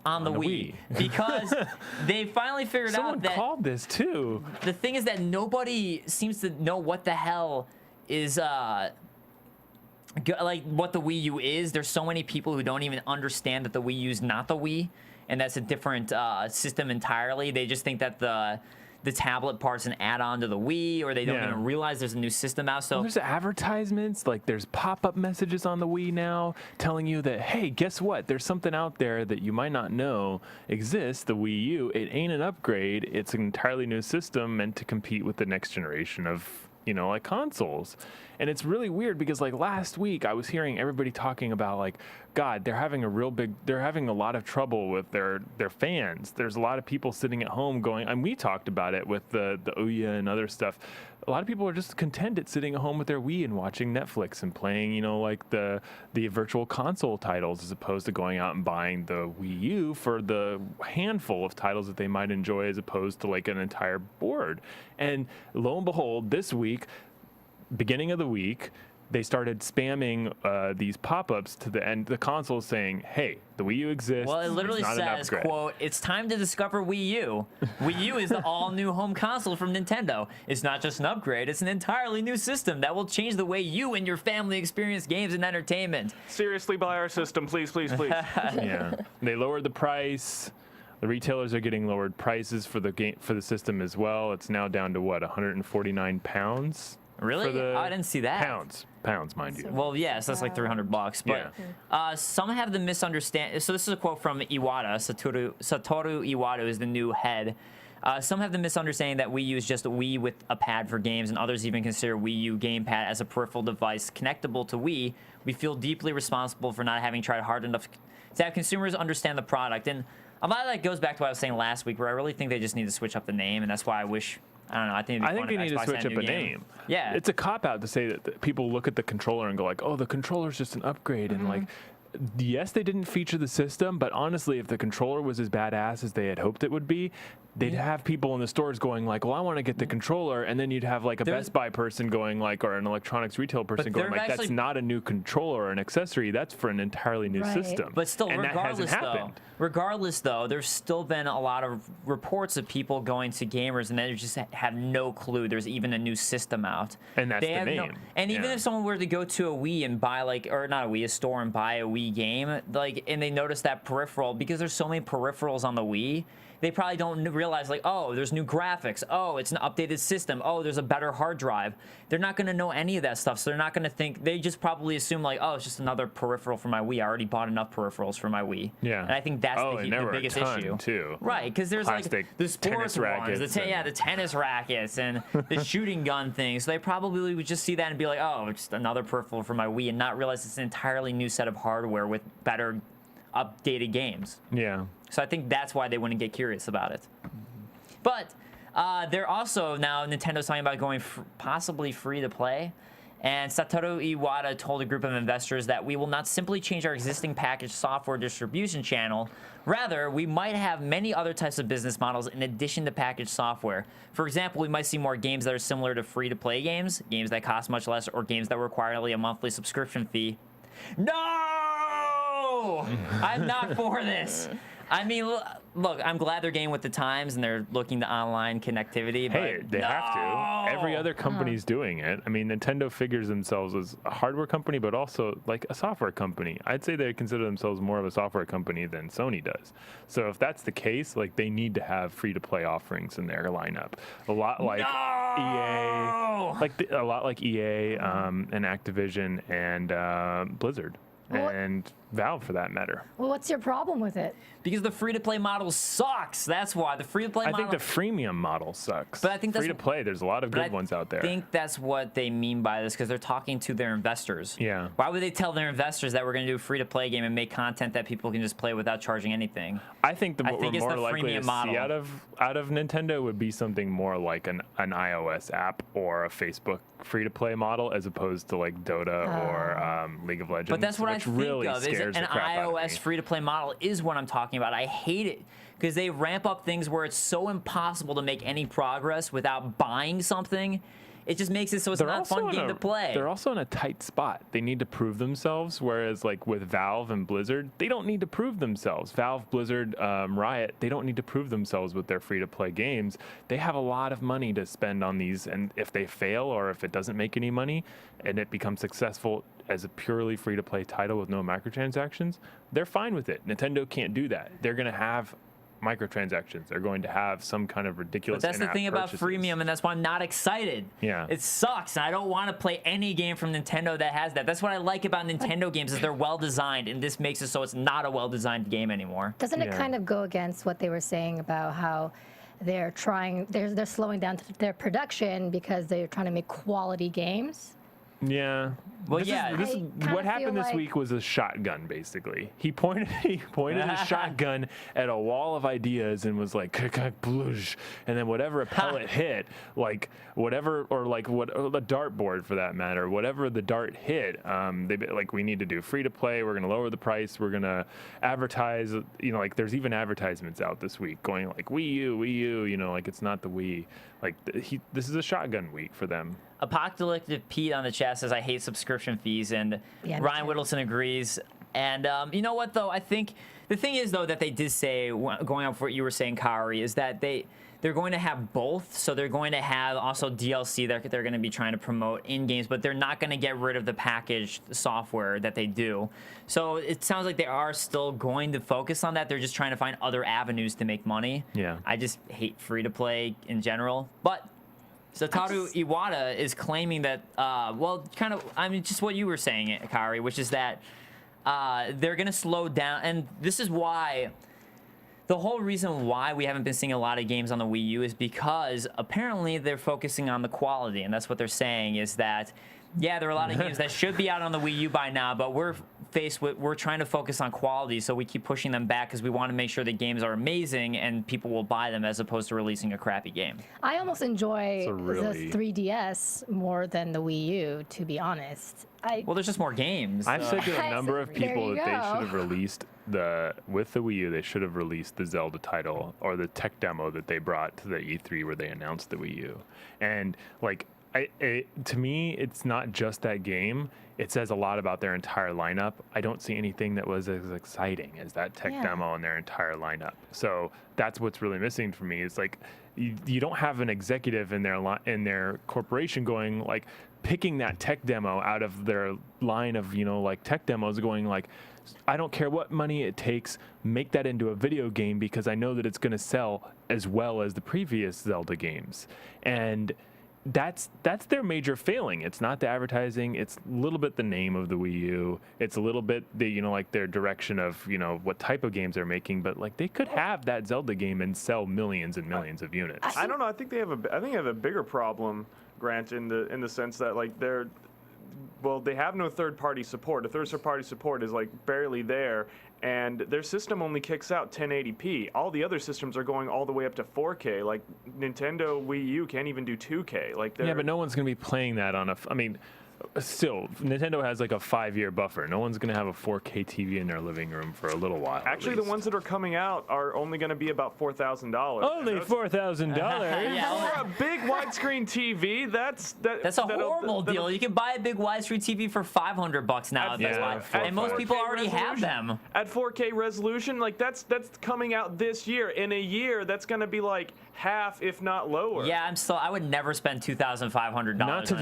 on the Wii. Because they finally figured out that... Someone called this, too. The thing is that nobody seems to know what the hell is... like, what the Wii U is. There's so many people who don't even understand that the Wii U is not the Wii, and that's a different system entirely. They just think that the tablet part's an add-on to the Wii, or they don't even realize there's a new system out. So there's advertisements, like there's pop-up messages on the Wii now telling you that, hey, guess what? There's something out there that you might not know exists, the Wii U. It ain't an upgrade. It's an entirely new system meant to compete with the next generation of, you know, like consoles. And it's really weird because like last week I was hearing everybody talking about like, God, they're having a lot of trouble with their fans. There's a lot of people sitting at home going, and we talked about it with the Ouya and other stuff. A lot of people are just content at sitting at home with their Wii and watching Netflix and playing, you know, like the virtual console titles, as opposed to going out and buying the Wii U for the handful of titles that they might enjoy, as opposed to like an entire board. And lo and behold, this week, beginning of the week, they started spamming these pop-ups to the console saying, hey, the Wii U exists. Well, it literally says, quote, it's time to discover Wii U. Wii U is the all-new home console from Nintendo. It's not just an upgrade, it's an entirely new system that will change the way you and your family experience games and entertainment. Seriously, buy our system, please, please, please. Yeah. They lowered the price. The retailers are getting lowered prices for the system as well. It's now down to what, 149 pounds? Really? I didn't see that. Pounds, mind you. Well, yes, that's like $300. But some have the misunderstanding. So this is a quote from Iwata. Satoru Iwata is the new head. Some have the misunderstanding that Wii U is just a Wii with a pad for games, and others even consider Wii U gamepad as a peripheral device connectable to Wii. We feel deeply responsible for not having tried hard enough to have consumers understand the product. And a lot of that goes back to what I was saying last week, where I really think they just need to switch up the name, and that's why I wish... I don't know. I think they need to switch up a name. Yeah. It's a cop-out to say that people look at the controller and go like, oh, the controller's just an upgrade. And like, yes, they didn't feature the system, but honestly, if the controller was as badass as they had hoped it would be, they'd have people in the stores going like, well, I want to get the controller. And then you'd have like a Best Buy person going like, or an electronics retail person going like, that's not a new controller or an accessory. That's for an entirely new system. But still, and regardless though, there's still been a lot of reports of people going to gamers and they just have no clue there's even a new system out. And that's the name. And even if someone were to go to a Wii and buy like, or not a Wii, a store and buy a Wii game, like, and they notice that peripheral, because there's so many peripherals on the Wii, they probably don't realize like, oh, there's new graphics. Oh, it's an updated system. Oh, there's a better hard drive. They're not going to know any of that stuff. So they're not going to think, they just probably assume like, oh, it's just another peripheral for my Wii. I already bought enough peripherals for my Wii. Yeah. And I think that's the biggest issue. Too. Right, because there's plastic like the sports ones, the tennis rackets and the shooting gun things. So they probably would just see that and be like, oh, it's just another peripheral for my Wii, and not realize it's an entirely new set of hardware with better updated games. Yeah. So I think that's why they wouldn't get curious about it. But they're also now, Nintendo's talking about going possibly free to play. And Satoru Iwata told a group of investors that we will not simply change our existing packaged software distribution channel. Rather, we might have many other types of business models in addition to packaged software. For example, we might see more games that are similar to free-to-play games, games that cost much less, or games that require only a monthly subscription fee. No! I'm not for this. I mean, look, I'm glad they're getting with the times and they're looking to online connectivity. But Hey, they have to. Every other company's doing it. I mean, Nintendo figures themselves as a hardware company, but also like a software company. I'd say they consider themselves more of a software company than Sony does. So if that's the case, like they need to have free-to-play offerings in their lineup. A lot like EA, a lot like EA and Activision and Blizzard. And Valve, for that matter. Well, what's your problem with it? Because the free-to-play model sucks. That's why the free-to-play model. I think the freemium model sucks. But I think that's free-to-play. There's a lot of good ones out there. I think that's what they mean by this because they're talking to their investors. Yeah. Why would they tell their investors that we're going to do a free-to-play game and make content that people can just play without charging anything? I think what we're it's more the likely to freemium see out of Nintendo would be something more like an iOS app or a Facebook free-to-play model as opposed to like Dota or League of Legends. But that's what I think really of. Is an iOS free-to-play model is what I'm talking about. I hate it because they ramp up things where it's so impossible to make any progress without buying something. It just makes it so it's not a fun game to play. They're also in a tight spot. They need to prove themselves, whereas like with Valve and Blizzard, they don't need to prove themselves. Valve, Blizzard, Riot, they don't need to prove themselves with their free-to-play games. They have a lot of money to spend on these, and if they fail or if it doesn't make any money and it becomes successful as a purely free-to-play title with no microtransactions, they're fine with it. Nintendo can't do that. They're going to have microtransactions. They're going to have some kind of ridiculous. But that's the thing about freemium, and that's why I'm not excited. Yeah, it sucks, and I don't want to play any game from Nintendo that has that. That's what I like about Nintendo games is they're well designed, and this makes it so it's not a well designed game anymore. Doesn't it kind of go against what they were saying about how they're slowing down their production because they're trying to make quality games? Yeah. Well, what happened this week was a shotgun, basically. He pointed a shotgun at a wall of ideas and was like, and then whatever a pellet hit, like whatever, or like the dartboard for that matter, whatever the dart hit, they like, we need to do free to play. We're going to lower the price. We're going to advertise, like there's even advertisements out this week going like Wii-U, like it's not the Wii. Like this is a shotgun week for them. Apocalyptic Pete on the chat says, I hate subscription fees, and Ryan Whittleson agrees. And you know what, though? I think the thing is, though, that they did say, going off what you were saying, Kaori, is that they're going to have both. So they're going to have also DLC that they're going to be trying to promote in games, but they're not going to get rid of the packaged software that they do. So it sounds like they are still going to focus on that. They're just trying to find other avenues to make money. Yeah. I just hate free-to-play in general. But Satoru Iwata is claiming that, just what you were saying, Kaori, which is that they're going to slow down. And this is why, the whole reason why we haven't been seeing a lot of games on the Wii U is because apparently they're focusing on the quality. And that's what they're saying is that, yeah, there are a lot of games that should be out on the Wii U by now, but we're trying to focus on quality, so we keep pushing them back because we want to make sure the games are amazing and people will buy them as opposed to releasing a crappy game. I almost enjoy the 3DS more than the Wii U, to be honest. Well, there's just more games. I've said to a number of people that they should have released with the Wii U, they should have released the Zelda title or the tech demo that they brought to the E3 where they announced the Wii U. And like, to me, it's not just that game. It says a lot about their entire lineup. I don't see anything that was as exciting as that tech demo in their entire lineup. So that's what's really missing for me. It's like you don't have an executive in their corporation going like picking that tech demo out of their line of like tech demos, going like, I don't care what money it takes, make that into a video game because I know that it's going to sell as well as the previous Zelda games. And that's their major failing. It's not the advertising. It's a little bit the name of the Wii U. It's a little bit the like their direction of what type of games they're making. But like they could have that Zelda game and sell millions and millions of units. I don't know. I think they have a bigger problem, Grant, in the sense that like they have no third-party support. The third-party support is like barely there, and their system only kicks out 1080p. All the other systems are going all the way up to 4K. Like Nintendo Wii U can't even do 2K. Like yeah, but no one's going to be playing that on a. I mean, Still, Nintendo has like a 5-year buffer. No one's gonna have a 4K TV in their living room for a little while. Actually, the ones that are coming out are only going to be about $4,000. Only $4,000. For a big widescreen TV, that's a horrible deal. You can buy a big widescreen TV for $500 now. And most people already have them. At 4K resolution, like that's coming out this year. In a year, that's going to be like half, if not lower. Yeah, I would never spend $2,500. Not to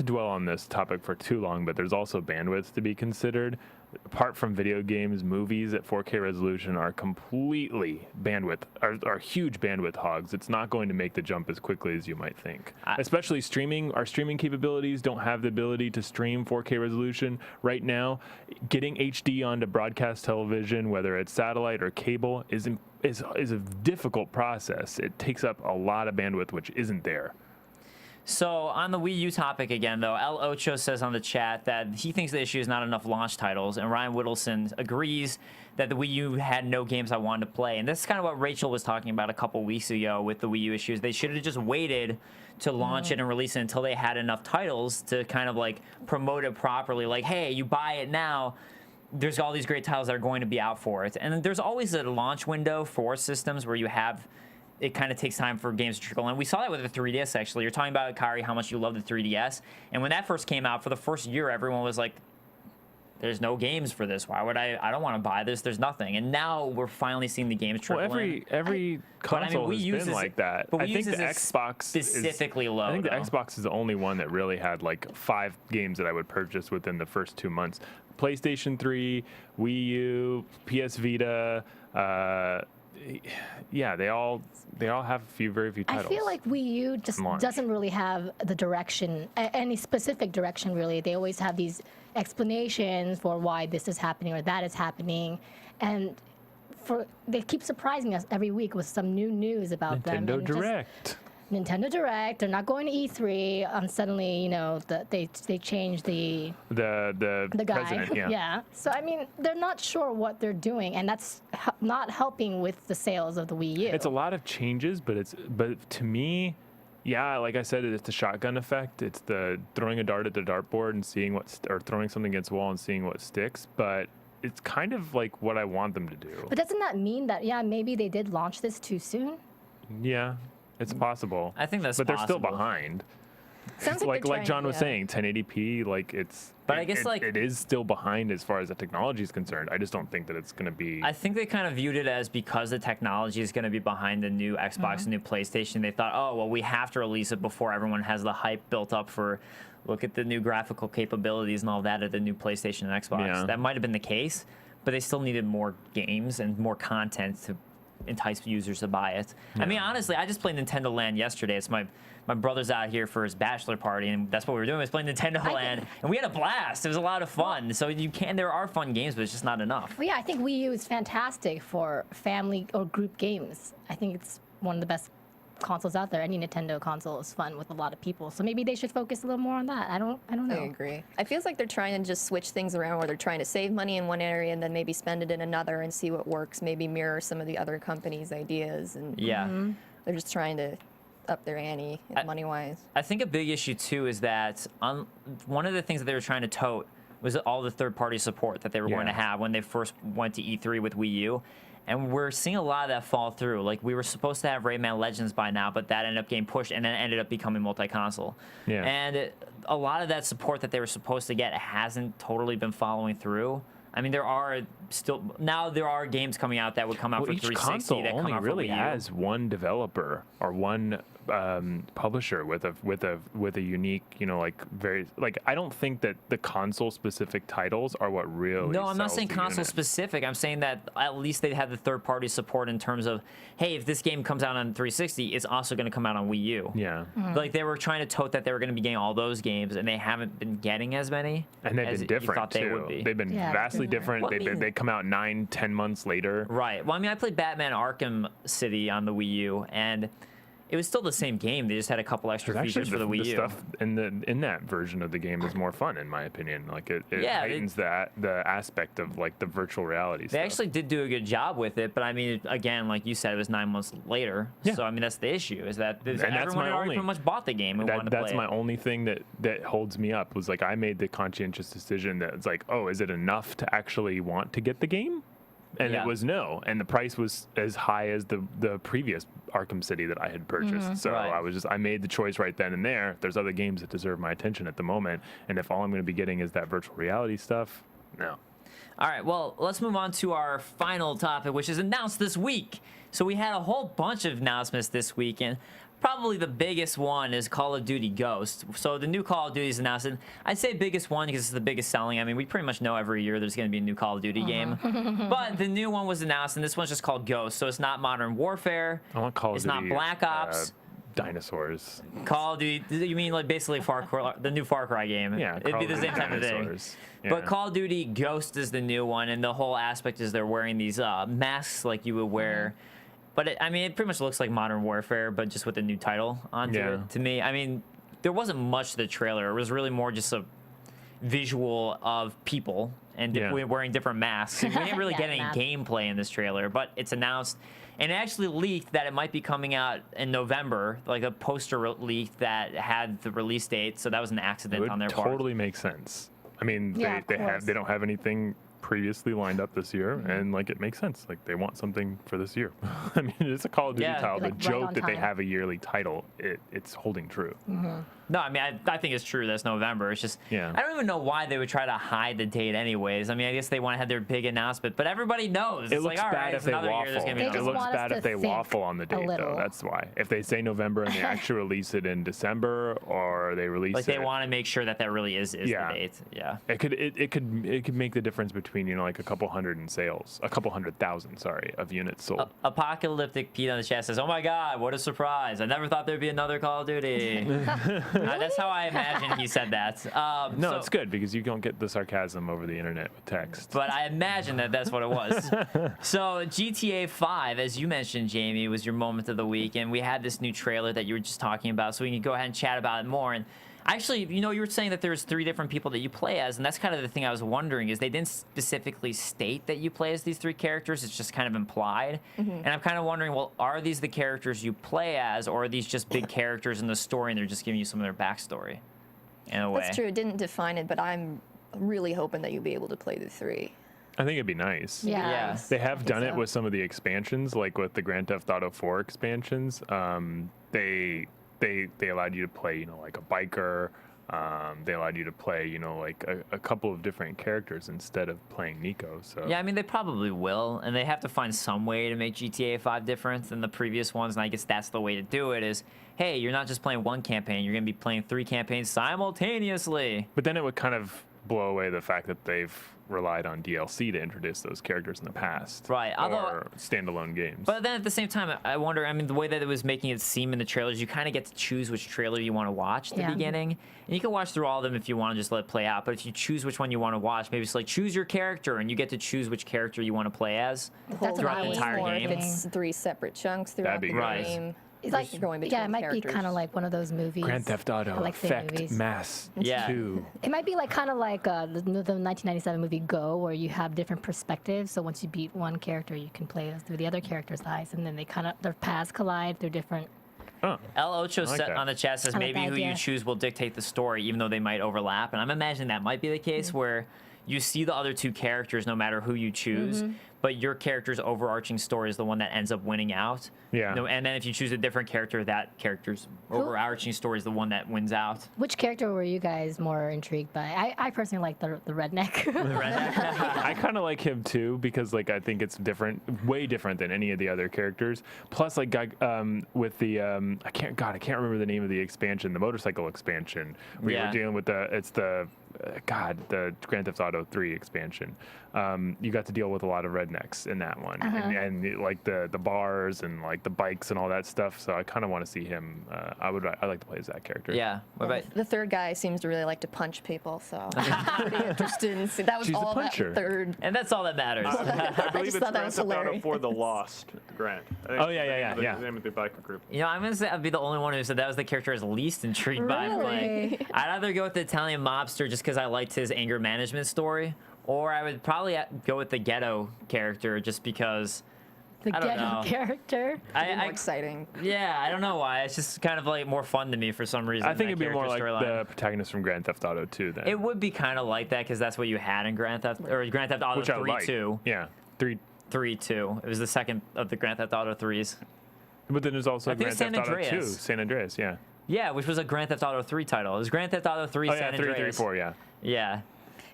dwell on this topic for too long, but there's also bandwidth to be considered. Apart from video games, movies at 4K resolution are completely are huge bandwidth hogs. It's not going to make the jump as quickly as you might think. Especially streaming. Our streaming capabilities don't have the ability to stream 4K resolution right now. Getting HD onto broadcast television, whether it's satellite or cable, is a difficult process. It takes up a lot of bandwidth, which isn't there. So on the Wii U topic again, though, El Ocho says on the chat that he thinks the issue is not enough launch titles, and Ryan Whittleson agrees that the Wii U had no games I wanted to play. And this is kind of what Rachel was talking about a couple weeks ago with the Wii U issues. They should have just waited to launch it and release it until they had enough titles to kind of like promote it properly. Like, hey, you buy it now, there's all these great titles that are going to be out for it. And there's always a launch window for systems where you have... It kind of takes time for games to trickle in. We saw that with the 3DS, actually. You're talking about, Kaori, how much you love the 3DS. And when that first came out, for the first year, everyone was like, there's no games for this. Why would I don't want to buy this. There's nothing. And now we're finally seeing the games trickle in. Every console has been like that. But I think the Xbox specifically low. I think the Xbox is the only one that really had like 5 games that I would purchase within the first 2 months. PlayStation 3, Wii U, PS Vita, yeah, they all have very few titles. I feel like Wii U just doesn't really have the direction, any specific direction really. They always have these explanations for why this is happening or that is happening, and they keep surprising us every week with some new news about them. Nintendo Direct. Nintendo Direct. They're not going to E3. Suddenly, you know, they changed the guy. President, yeah. Yeah. So I mean, they're not sure what they're doing, and that's not helping with the sales of the Wii U. It's a lot of changes, but to me, yeah, like I said, it's the shotgun effect. It's the throwing a dart at the dartboard and seeing or throwing something against the wall and seeing what sticks. But it's kind of like what I want them to do. But doesn't that mean that maybe they did launch this too soon? Yeah. It's possible. I think that's but possible. they're still behind. Sounds like John was saying, 1080p, like it's. But I guess it is still behind as far as the technology is concerned. I just don't think that it's going to be. I think they kind of viewed it as because the technology is going to be behind the new Xbox and new PlayStation. They thought, oh well, we have to release it before everyone has the hype built up for. Look at the new graphical capabilities and all that of the new PlayStation and Xbox. Yeah. That might have been the case, but they still needed more games and more content to entice users to buy it. Yeah. I mean, honestly, I just played Nintendo Land yesterday. It's my brother's out here for his bachelor party, and that's what we were doing. We was playing Nintendo Land, and we had a blast. It was a lot of fun. So there are fun games, but it's just not enough. Well, yeah, I think Wii U is fantastic for family or group games. I think it's one of the best consoles out there. Any Nintendo console is fun with a lot of people. So maybe they should focus a little more on that. I don't know. I agree. I feel like they're trying to just switch things around, where they're trying to save money in one area and then maybe spend it in another and see what works. Maybe mirror some of the other companies' ideas, and they're just trying to up their ante money-wise. I think a big issue too is that one of the things that they were trying to tote was all the third-party support that they were going to have when they first went to E3 with Wii U. And we're seeing a lot of that fall through. Like, we were supposed to have Rayman Legends by now, but that ended up getting pushed and then ended up becoming multi-console. Yeah. And a lot of that support that they were supposed to get hasn't totally been following through. I mean, there are games coming out that would come out for 360 console that come only out really for Wii U. has one developer or one publisher with a unique, I don't think that the console specific titles are what really. No, I'm not saying console specific. I'm saying that at least they have the third party support in terms of, hey, if this game comes out on 360, it's also going to come out on Wii U. Yeah. Like, they were trying to tote that they were going to be getting all those games, and they haven't been getting as many. And they've been different too. They would be. They've been vastly different. Well, they come out 9-10 months later. Right. Well, I mean, I played Batman Arkham City on the Wii U, and it was still the same game. They just had a couple extra features for the Wii U. The stuff in that version of the game is more fun, in my opinion. Like it heightens the aspect of like the virtual reality stuff. They actually did do a good job with it, but I mean, again, like you said, it was 9 months later. Yeah. So I mean, that's the issue, is that everyone had already pretty much bought the game and wanted to play it. That's my only thing that holds me up, was like I made the conscientious decision that it's like, oh, is it enough to actually want to get the game? And it was no, and the price was as high as the previous Arkham City that I had purchased. So I made the choice right then and there. There's other games that deserve my attention at the moment, and if all I'm going to be getting is that virtual reality stuff, no. All right, well, let's move on to our final topic, which is announced this week. So we had a whole bunch of announcements this week, and probably the biggest one is Call of Duty Ghost. So the new Call of Duty is announced, and I'd say biggest one because it's the biggest selling. I mean, we pretty much know every year there's going to be a new Call of Duty game. But the new one was announced, and this one's just called Ghost. So it's not Modern Warfare. I want Call of Duty. It's not Black Ops. Dinosaurs. Call of Duty. You mean like basically the new Far Cry game? Yeah, it'd be the same type of thing. Yeah. But Call of Duty Ghost is the new one, and the whole aspect is they're wearing these masks like you would wear. But it pretty much looks like Modern Warfare, but just with a new title onto it. To me, I mean, there wasn't much to the trailer. It was really more just a visual of people and wearing different masks. And we didn't really get any gameplay in this trailer, but it's announced. And it actually leaked that it might be coming out in November, like a poster leak that had the release date. So that was an accident on their part. It totally makes sense. I mean, they don't have anything previously lined up this year, and like it makes sense. Like they want something for this year. I mean, it's a Call of Duty title. Like the joke that they have a yearly title, it's holding true. No, I mean, I think it's true that's November. It's just, I don't even know why they would try to hide the date anyways. I mean, I guess they want to have their big announcement, but everybody knows. It looks bad if they waffle. It looks bad if they waffle on the date, though. That's why. If they say November and they actually release it in December, or they release like they want to make sure that really is the date. Yeah. It could make the difference between, like a couple hundred in sales, a couple 100,000, of units sold. Apocalyptic Pete on the chat says, "Oh my God, what a surprise! I never thought there'd be another Call of Duty." That's how I imagine he said that. No, it's good because you don't get the sarcasm over the internet with text. But I imagine that's what it was. So GTA 5, as you mentioned, Jamie, was your moment of the week, and we had this new trailer that you were just talking about, so we can go ahead and chat about it more. And actually, you were saying that there's 3 different people that you play as, and that's kind of the thing I was wondering, is they didn't specifically state that you play as these 3 characters. It's just kind of implied. And I'm kind of wondering, well, are these the characters you play as, or are these just big characters in the story and they're just giving you some of their backstory in a way? That's true. It didn't define it, but I'm really hoping that you'll be able to play the 3. I think it'd be nice. Yeah. They have done it with some of the expansions, like with the Grand Theft Auto 4 expansions. They allowed you to play, like a biker. They allowed you to play, like a couple of different characters instead of playing Nico. So yeah, I mean, they probably will, and they have to find some way to make GTA 5 different than the previous ones, and I guess that's the way to do it is, hey, you're not just playing one campaign, you're going to be playing 3 campaigns simultaneously. But then it would kind of blow away the fact that they've relied on DLC to introduce those characters in the past. Right. Or standalone games. But then at the same time, I wonder, I mean, the way that it was making it seem in the trailers, you kind of get to choose which trailer you want to watch at the beginning. And you can watch through all of them if you want to just let it play out. But if you choose which one you want to watch, maybe it's like choose your character, and you get to choose which character you want to play as throughout the entire game. If it's 3 separate chunks throughout the game. It's like, it might be kind of like one of those movies. Grand Theft Auto, Effect, Mass 2. It might be like kind of like the 1997 movie Go, where you have different perspectives. So once you beat one character, you can play through the other character's eyes, and then their paths collide through different. El Ocho set on the chat says maybe who you choose will dictate the story, even though they might overlap. And I'm imagining that might be the case where you see the other 2 characters no matter who you choose, but your character's overarching story is the one that ends up winning out. Yeah. And then if you choose a different character, that character's overarching story is the one that wins out. Which character were you guys more intrigued by? I personally like the redneck. The redneck. I kind of like him too because I think it's different, way different than any of the other characters. Plus, with the I can't remember the name of the expansion, the motorcycle expansion. We were dealing with the Grand Theft Auto 3 expansion. you got to deal with a lot of rednecks in that one, and like the bars and like the bikes and all that stuff. So I kind of want to see him. I like to play as that character. Yeah. What about The third guy seems to really like to punch people, so I'm pretty interested in see. That was She's a all that puncher. third. And that's all that matters. I believe just it's thought that Grand was Theft Auto hilarious. 4 The Lost, Grant. Oh, yeah. The name of the biker group. You know, I'm gonna say I'd be the only one who said that was the character I was least intrigued by playing. Really? I'd either go with the Italian mobster just because I liked his anger management story, or I would probably go with the ghetto character just because. The I don't ghetto know. character. More exciting. Yeah, I don't know why. It's just kind of like more fun to me for some reason. I think that it'd be more like character storyline. the protagonist from Grand Theft Auto 2 then. It would be kind of like that because that's what you had in Grand Theft Auto which I 3 like. 2. Yeah, 3. 3 2. It was the second of the Grand Theft Auto 3s. But then there's also I think Grand it's Theft Auto 2, Andreas. San Andreas. Yeah. Yeah, which was a Grand Theft Auto 3 title. It was Grand Theft Auto 3 Oh San yeah, 3, Andreas. 4. Yeah. Yeah.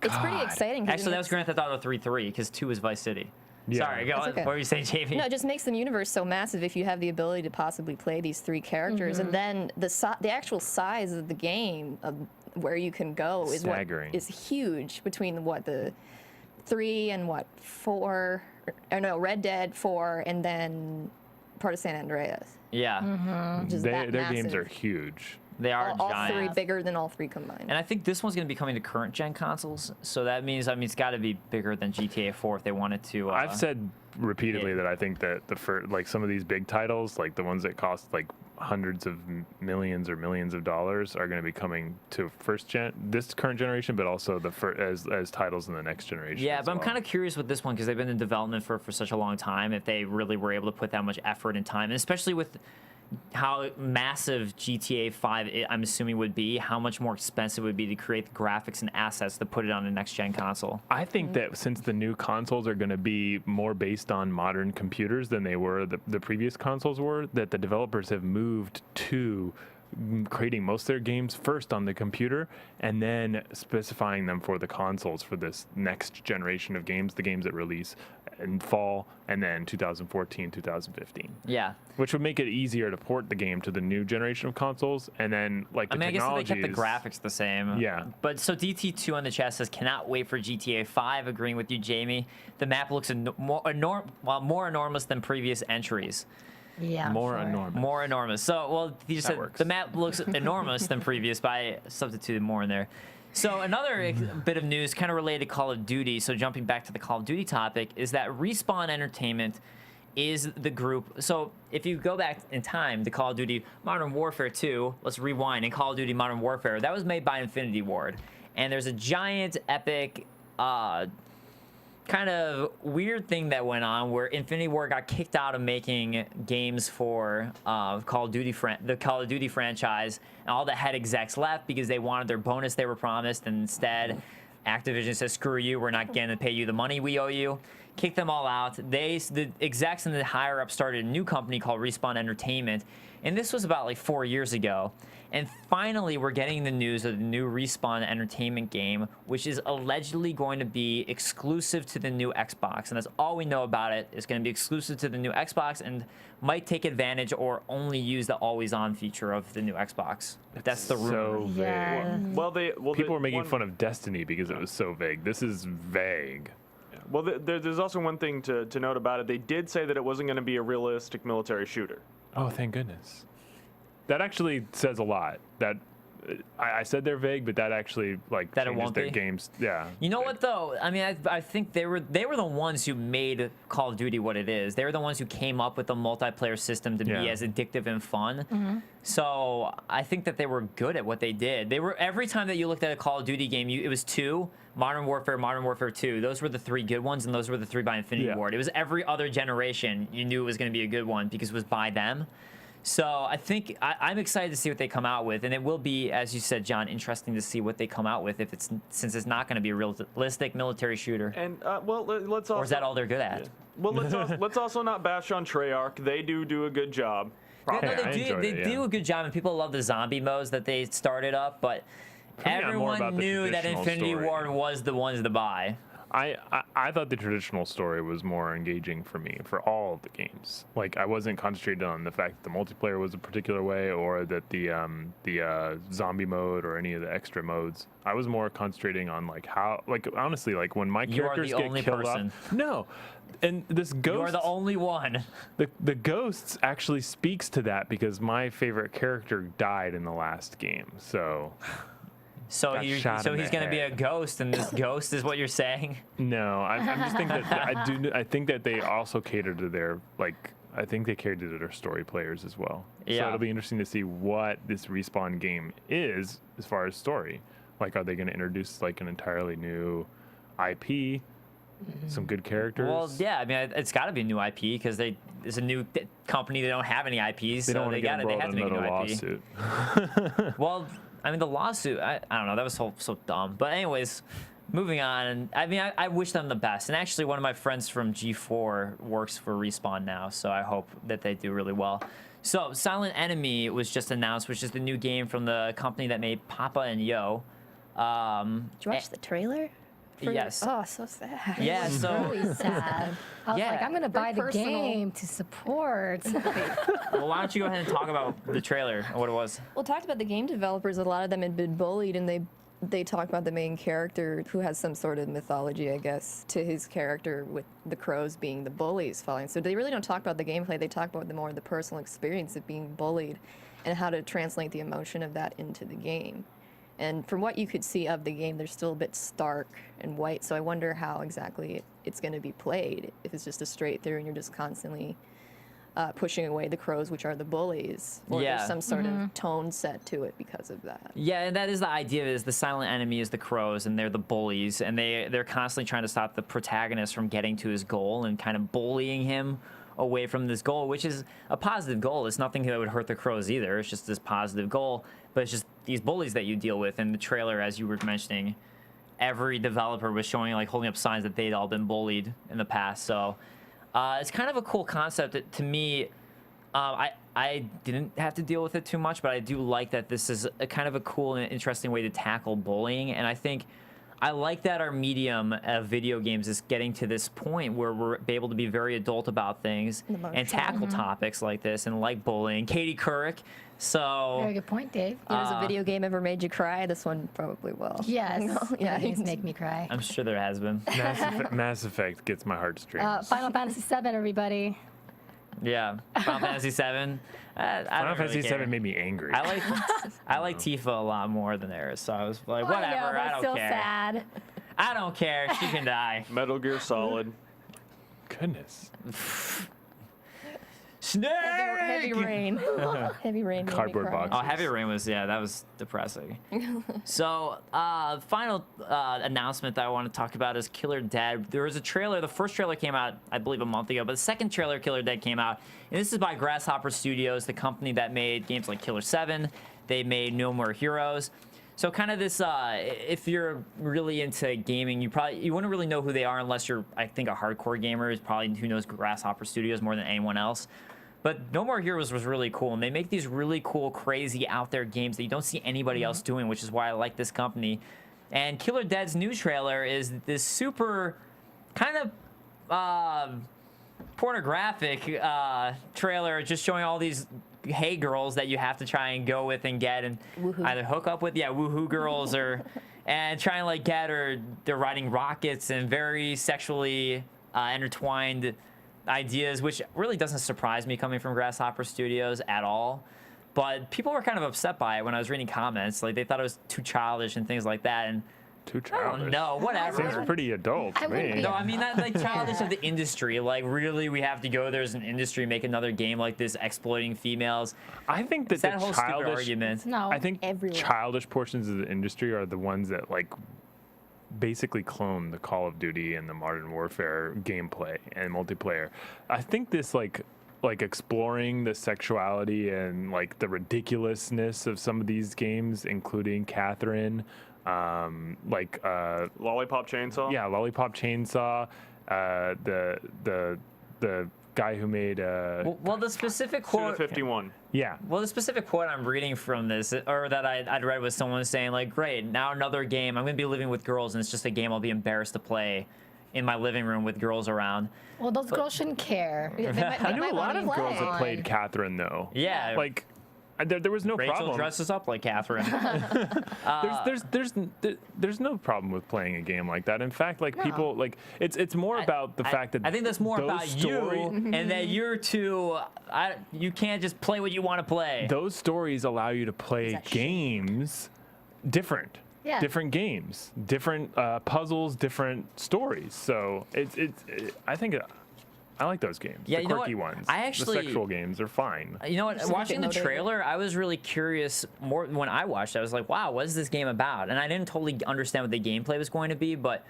It's pretty exciting. 'cause it Actually, that was makes- Grand Theft Auto 3 3 because 2 is Vice City. Yeah. Sorry, go on. okay. What were you saying, Jamie? No, it just makes the universe so massive if you have the ability to possibly play these three characters, and then the actual size of the game of where you can go is Staggering. what is huge between the 3 and 4, or no, Red Dead 4, and then part of San Andreas. Yeah, Which is Their that games massive. are huge. they are all giant. three bigger than all three combined. And I think this one's going to be coming to current gen consoles, so that means it's got to be bigger than GTA 4 if they wanted to. I've said repeatedly that I think that like some of these big titles, like the ones that cost like hundreds of millions or millions of dollars, are going to be coming to this current generation, but also as titles in the next generation. Yeah, as but I'm well. kind of curious with this one because they've been in development for such a long time. If they really were able to put that much effort and time, and especially with how massive GTA 5 I'm assuming would be, how much more expensive it would be to create the graphics and assets to put it on a next gen console. I think that since the new consoles are going to be more based on modern computers than they were the previous consoles were, that the developers have moved to creating most of their games first on the computer and then specifying them for the consoles for this next generation of games, the games that release in fall and then 2014, 2015. Yeah. Which would make it easier to port the game to the new generation of consoles, and then like the I guess if they kept the technologies- graphics the same. Yeah. But so DT2 on the chat says, cannot wait for GTA 5. Agreeing with you, Jamie. The map looks more enormous than previous entries. Yeah. more sure. enormous. More enormous. So, well, you just That said works. the map looks enormous than previous, but I substituted more in there. So another bit of news kind of related to Call of Duty, so jumping back to the Call of Duty topic, is that Respawn Entertainment is the group. So if you go back in time to Call of Duty Modern Warfare 2, let's rewind, in Call of Duty Modern Warfare, that was made by Infinity Ward. And there's a giant, epic, kind of weird thing that went on where Infinity Ward got kicked out of making games for the Call of Duty franchise, and all the head execs left because they wanted their bonus they were promised, and instead Activision says, screw you, we're not going to pay you the money we owe you. Kicked them all out. The execs and the higher up started a new company called Respawn Entertainment, and this was about like 4 years ago. And finally, we're getting the news of the new Respawn Entertainment game, which is allegedly going to be exclusive to the new Xbox. And that's all we know about it. It's going to be exclusive to the new Xbox and might take advantage or only use the always-on feature of the new Xbox. That's the rumor. So vague. Yeah. People were making fun of Destiny because it was so vague. This is vague. Well, there's also one thing to note about it. They did say that it wasn't going to be a realistic military shooter. Oh, thank goodness. That actually says a lot. That I said they're vague, but that actually like That it changes won't their be? games. Yeah. You know what though? I mean, I think they were the ones who made Call of Duty what it is. They were the ones who came up with the multiplayer system to be Yeah. as addictive and fun. So I think that they were good at what they did. They were, every time that you looked at a Call of Duty game, it was 2, Modern Warfare 2. Those were the 3 good ones, and those were the 3 by Infinity Yeah. Ward. It was every other generation you knew it was going to be a good one because it was by them. So I think I'm excited to see what they come out with, and it will be, as you said, John, interesting to see what they come out with since it's not going to be a realistic military shooter. And let's also. Or is that all they're good at? Well, let's also not bash on Treyarch. They do a good job. Yeah, no, Yeah, I enjoyed they it, do yeah. a good job, and people love the zombie modes that they started up, but me, I'm more everyone about the knew that traditional Infinity story. Ward was the ones to buy. I thought the traditional story was more engaging for me for all of the games. Like I wasn't concentrated on the fact that the multiplayer was a particular way, or that the zombie mode or any of the extra modes. I was more concentrating on like how, like honestly, like when my characters get killed off. No, and this ghost. You're the only one. The ghosts actually speaks to that because my favorite character died in the last game. So he's going to be a ghost, and this ghost is what you're saying? No, I'm just thinking that I think that they also cater to their I think they cater to their story players as well. Yeah. So it'll be interesting to see what this Respawn game is as far as story. Like, are they going to introduce like an entirely new IP? Some good characters. Well, yeah. I mean, it's got to be a new IP because it's a new company. They don't have any IPs, They so don't they want to have to make a new lawsuit. IP. Well, I mean, the lawsuit, I don't know, that was so dumb. But anyways, moving on. I mean, I wish them the best. And actually, one of my friends from G4 works for Respawn now, so I hope that they do really well. So, Silent Enemy was just announced, which is the new game from the company that made Papa and Yo. Did you watch the trailer? Yes. Oh, so sad. Yeah, so... Really sad. I was Yeah. like, I'm going to buy the personal. game to support. Well, why don't you go ahead and talk about the trailer and what it was? Well, talked about the game developers. A lot of them had been bullied, and they talked about the main character who has some sort of mythology, I guess, to his character, with the crows being the bullies following. So they really don't talk about the gameplay. They talk about the personal experience of being bullied and how to translate the emotion of that into the game. And from what you could see of the game, they're still a bit stark and white. So I wonder how exactly it's going to be played. If it's just a straight through and you're just constantly pushing away the crows, which are the bullies, or Yeah. there's some sort of tone set to it because of that. Yeah, and that is the idea, is the silent enemy is the crows, and they're the bullies, and they're constantly trying to stop the protagonist from getting to his goal and kind of bullying him away from this goal, which is a positive goal. It's nothing that would hurt the crows either. It's just this positive goal, but it's just these bullies that you deal with. In the trailer, as you were mentioning, every developer was showing, like, holding up signs that they'd all been bullied in the past. So it's kind of a cool concept. To me, I didn't have to deal with it too much, but I do like that this is a kind of a cool and interesting way to tackle bullying. And I think I like that our medium of video games is getting to this point where we're able to be very adult about things and tackle topics like this, and like bullying. Katie Couric. So Very good point, Dave. Has a video game ever made you cry? This one probably will. Yes. Yeah, Games make me cry. I'm sure there has been. Mass Effect gets my heartstrings. Final Fantasy VII, everybody. Yeah, Final Fantasy VII. Final Fantasy VII made me angry. I like Tifa a lot more than Eris, so I was like, whatever. I know, but I don't still care. sad. I don't care. She can die. Metal Gear Solid. Goodness. Snake. Heavy Rain. Heavy Rain. made me Cardboard cry. box. Oh, Heavy Rain was, yeah, that was depressing. So, final announcement that I want to talk about is Killer Dead. There was a trailer. The first trailer came out, I believe, a month ago, but the second trailer, Killer Dead, came out. And this is by Grasshopper Studios, the company that made games like Killer 7. They made No More Heroes. So kind of this, if you're really into gaming, you wouldn't really know who they are unless you're, I think, a hardcore gamer is probably who knows Grasshopper Studios more than anyone else. But No More Heroes was really cool, and they make these really cool, crazy, out there games that you don't see anybody else doing, which is why I like this company. And Killer Dead's new trailer is this super kind of pornographic trailer, just showing all these hey girls that you have to try and go with and get and either hook up with, woohoo girls, or and try and like get, or they're riding rockets and very sexually intertwined ideas, which really doesn't surprise me coming from Grasshopper Studios at all. But people were kind of upset by it when I was reading comments. Like, they thought it was too childish and things like that. And Too I childish. don't know, whatever. Seems pretty adult to I wouldn't me. be- No, I mean that like childish of the industry. Like, really, we have to go there as an industry, make another game like this, exploiting females. I think that It's that the whole stupid childish argument. No. I think Everyone. childish portions of the industry are the ones that like basically clone the Call of Duty and the Modern Warfare gameplay and multiplayer. I think this like exploring the sexuality and like the ridiculousness of some of these games, including Catherine, Lollipop Chainsaw. yeah, Lollipop Chainsaw, the guy who made well, the specific quote. 51. yeah. Well, the specific quote I'm reading from this, or that I'd read, was someone saying like, "Great, now another game. I'm going to be living with girls, and it's just a game I'll be embarrassed to play in my living room with girls around." Well, those girls shouldn't care. I knew a lot of girls that played Catherine though. Yeah. Like there was no Rachel problem. dresses up like Catherine. There's no problem with playing a game like that. In fact, like people like it's more about the fact that I think that's more those about you, and that you're too. You can't just play what you want to play. those stories allow you to play games different. Yeah. Different games, different puzzles, different stories. So I think I like those games. Yeah, the you know quirky what? ones. I actually- the sexual games are fine. You know what? Just Watching the noted. trailer, I was really curious more when I watched it. I was like, wow, what is this game about? And I didn't totally understand what the gameplay was going to be, but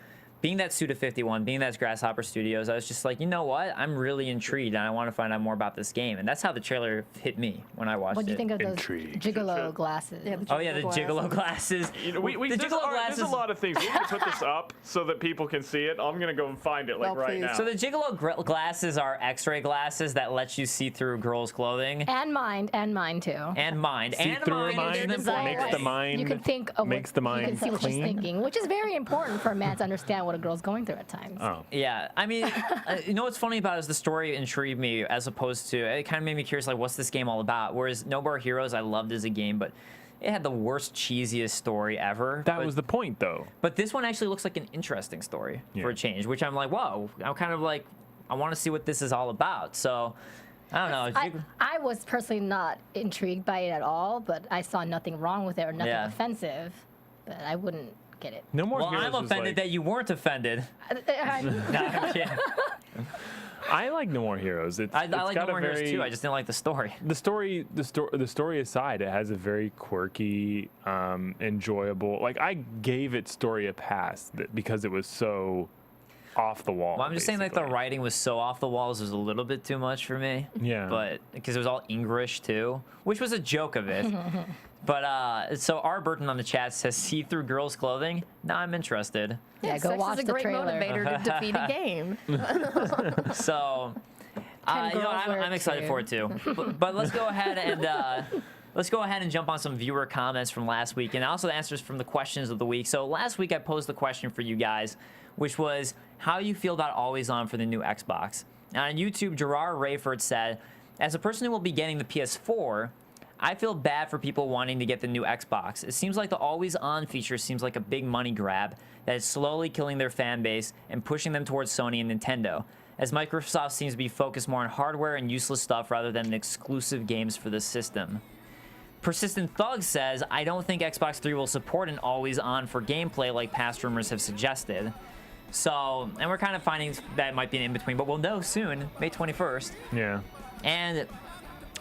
being that Suda51, being that's Grasshopper Studios, I was just like, you know what? I'm really intrigued, and I want to find out more about this game. And that's how the trailer hit me when I watched What do you it. think of those Intrigued. gigolo glasses? Yeah, Oh yeah, the gigolo glasses. You know, the there's, gigolo there's a lot of things. We need to put this up so that people can see it. I'm gonna go and find it like Oh, right please. now. So the gigolo glasses are X-ray glasses that let you see through girls' clothing And mine too. and mind. See And through mind mind is an design. important makes the thing. mind You can think of makes what, the you mind can see what she's clean. thinking, which is very important for a man to understand what a girl's going through at times. Oh. Yeah, I mean, you know what's funny about it is the story intrigued me as opposed to, it kind of made me curious, like, what's this game all about? Whereas No More Heroes I loved as a game, but it had the worst, cheesiest story ever. That but, was the point, though. But this one actually looks like an interesting story for a change, which I'm like, whoa, I'm kind of like, I want to see what this is all about. So, I don't know. I was personally not intrigued by it at all, but I saw nothing wrong with it or nothing Yeah. offensive. But I wouldn't get it. No More Well, Heroes I'm was offended like, that you weren't offended. No, I'm kidding. I like No More Heroes. It's I like No got a More Heroes very- too. I just didn't like the story. The story aside, it has a very quirky, enjoyable. Like I gave its story a pass because it was so off the wall. Well, I'm just saying, like, the basically. writing was so off the walls, it was a little bit too much for me. Yeah. But because it was all English too, which was a joke of it. But so R. Burton on the chat says, see-through girls' clothing? Now I'm interested. Yeah, go Sex watch is a the great trailer. motivator to defeat a game. So, you know, girls wear I'm it excited too? for it too. But let's go ahead and jump on some viewer comments from last week and also the answers from the questions of the week. So last week I posed the question for you guys, which was how you feel about Always On for the new Xbox. Now on YouTube, Gerard Rayford said, as a person who will be getting the PS4, I feel bad for people wanting to get the new Xbox. It seems like the Always On feature seems like a big money grab that is slowly killing their fan base and pushing them towards Sony and Nintendo, as Microsoft seems to be focused more on hardware and useless stuff rather than exclusive games for the system. Persistent Thug says, I don't think Xbox 3 will support an Always On for gameplay like past rumors have suggested. So, and we're kind of finding that might be an in-between, but we'll know soon, May 21st. Yeah. And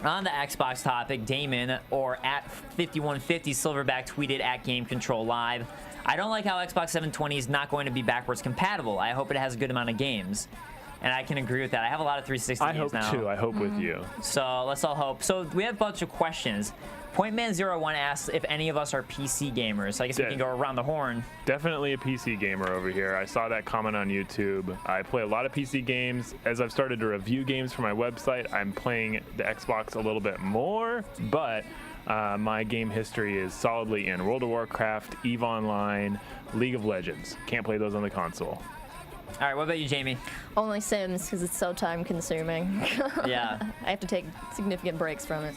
on the Xbox topic, Damon, or at 5150 Silverback, tweeted at Game Control Live, I don't like how Xbox 720 is not going to be backwards compatible. I hope it has a good amount of games. And I can agree with that. I have a lot of 360 I games hope now. too. I hope with you. So let's all hope. So we have a bunch of questions. Pointman01 asks if any of us are PC gamers. I guess we Yeah. can go around the horn. Definitely a PC gamer over here. I saw that comment on YouTube. I play a lot of PC games. As I've started to review games for my website, I'm playing the Xbox a little bit more, but my game history is solidly in World of Warcraft, EVE Online, League of Legends. Can't play those on the console. All right, what about you, Jamie? Only Sims because it's so time consuming. Yeah. I have to take significant breaks from it.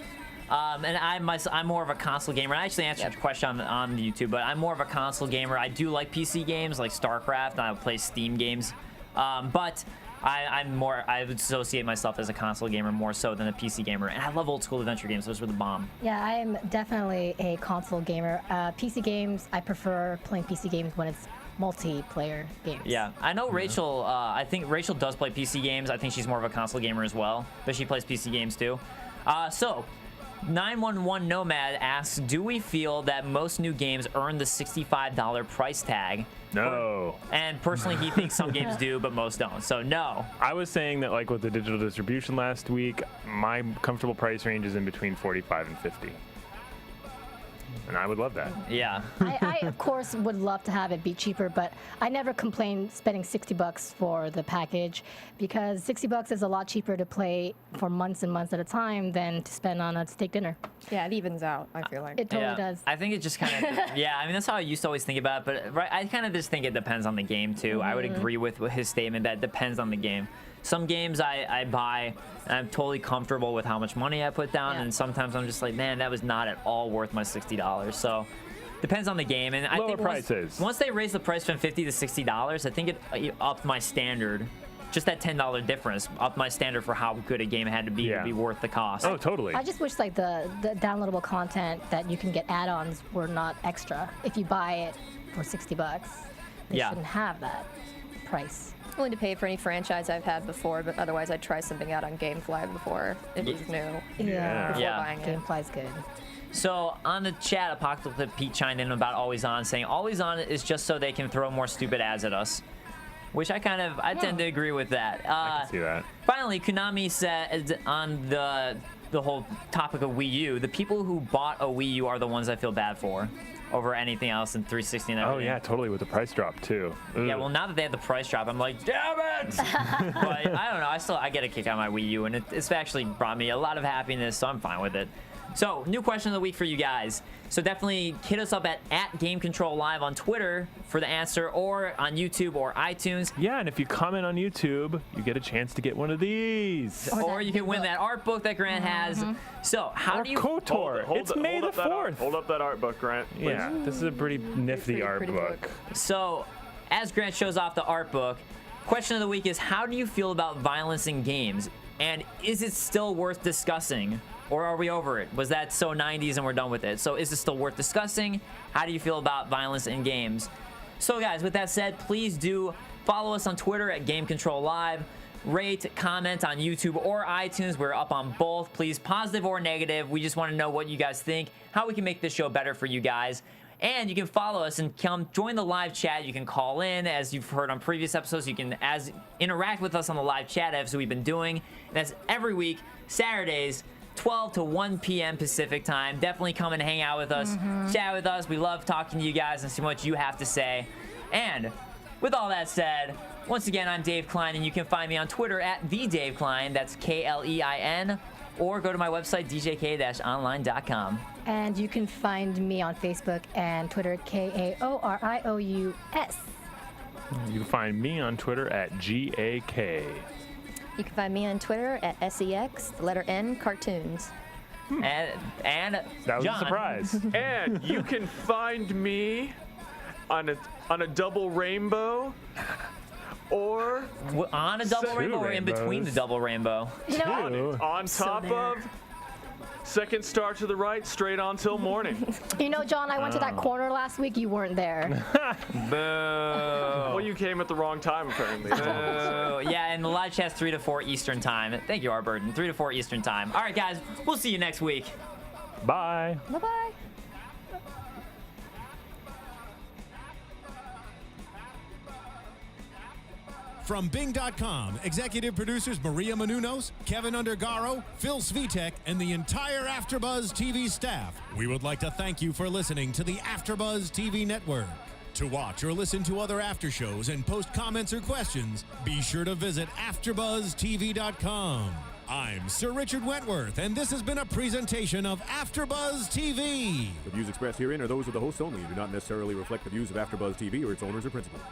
And I'm more of a console gamer. I actually answered your question on the YouTube, but I'm more of a console gamer. I do like PC games like StarCraft, and I play Steam games. But I would associate myself as a console gamer more so than a PC gamer. And I love old school adventure games. Those were the bomb. Yeah, I'm definitely a console gamer. PC games, I prefer playing PC games when it's multiplayer games. Yeah, I know Rachel. I think Rachel does play PC games. I think she's more of a console gamer as well, but she plays PC games too. So 911 Nomad asks, do we feel that most new games earn the $65 price tag? No. And personally, he thinks some games do, but most don't. So no. I was saying that, like with the digital distribution last week, my comfortable price range is in between 45 and 50. and I would love that. Yeah. I of course would love to have it be cheaper, but I never complain spending $60 for the package because $60 is a lot cheaper to play for months and months at a time than to spend on a steak dinner. Yeah, it evens out, I feel like. It totally does. I think it just kind of, yeah, I mean, that's how I used to always think about it, but right, I kind of just think it depends on the game, too. I would agree with his statement that it depends on the game. Some games I buy, and I'm totally comfortable with how much money I put down, and sometimes I'm just like, man, that was not at all worth my $60. So, depends on the game. And I think once they raise the price from $50 to $60, I think it upped my standard. Just that $10 difference upped my standard for how good a game had to be worth the cost. Oh, totally. I just wish like the downloadable content that you can get add-ons were not extra. If you buy it for $60, they shouldn't have that price. I'm willing to pay for any franchise I've had before, but otherwise I'd try something out on GameFly before it was new. Yeah. Before buying it. GameFly's good. So on the chat, Apocalyptic Pete chimed in about Always On, saying Always On is just so they can throw more stupid ads at us. Which I tend to agree with that. I can see that. Finally, Konami said on the whole topic of Wii U, the people who bought a Wii U are the ones I feel bad for over anything else in 360 and everything. Oh yeah, totally, with the price drop too. Yeah, well now that they have the price drop, I'm like, damn it! But I don't know, I get a kick out of my Wii U, and it's actually brought me a lot of happiness, so I'm fine with it. So, new question of the week for you guys. So definitely hit us up at Game Control Live on Twitter for the answer, or on YouTube or iTunes. Yeah, and if you comment on YouTube, you get a chance to get one of these. Or you can win that art book that Grant has. So, how do you... KOTOR. It's May the 4th. Hold up that art book, Grant. Please. Yeah, this is a pretty nifty art book. So, as Grant shows off the art book, question of the week is, how do you feel about violence in games? And is it still worth discussing? Or are we over it? Was that so 90s and we're done with it? So is it still worth discussing? How do you feel about violence in games? So guys, with that said, please do follow us on Twitter at Game Control Live. Rate, comment on YouTube or iTunes. We're up on both. Please, positive or negative. We just want to know what you guys think, how we can make this show better for you guys. And you can follow us and come join the live chat. You can call in, as you've heard on previous episodes. You can interact with us on the live chat, as we've been doing. And that's every week, Saturdays, 12 to 1 p.m. Pacific time. Definitely come and hang out with us, chat with us. We love talking to you guys and see what you have to say. And with all that said, once again, I'm Dave Klein, and you can find me on Twitter at @TheDaveKlein. That's Klein. Or go to my website, djk-online.com. And you can find me on Facebook and Twitter, KAORIOUS. You can find me on Twitter at GAK. You can find me on Twitter at SEX, the letter N, cartoons. And that was John. a surprise. And you can find me on a double rainbow, or on a double rainbow, or in between the double rainbow. You know, on top of second star to the right, straight on till morning. You know, John, I went to that corner last week. You weren't there. Boo. Well, you came at the wrong time, apparently. Yeah, and the live chat's 3 to 4 Eastern time. Thank you, Burden. 3 to 4 Eastern time. All right, guys, we'll see you next week. Bye. Bye-bye. From Bing.com, executive producers Maria Menounos, Kevin Undergaro, Phil Svitek, and the entire AfterBuzz TV staff, we would like to thank you for listening to the AfterBuzz TV network. To watch or listen to other after shows and post comments or questions, be sure to visit AfterBuzzTV.com. I'm Sir Richard Wentworth, and this has been a presentation of AfterBuzz TV. The views expressed herein are those of the hosts only and do not necessarily reflect the views of AfterBuzz TV or its owners or principals.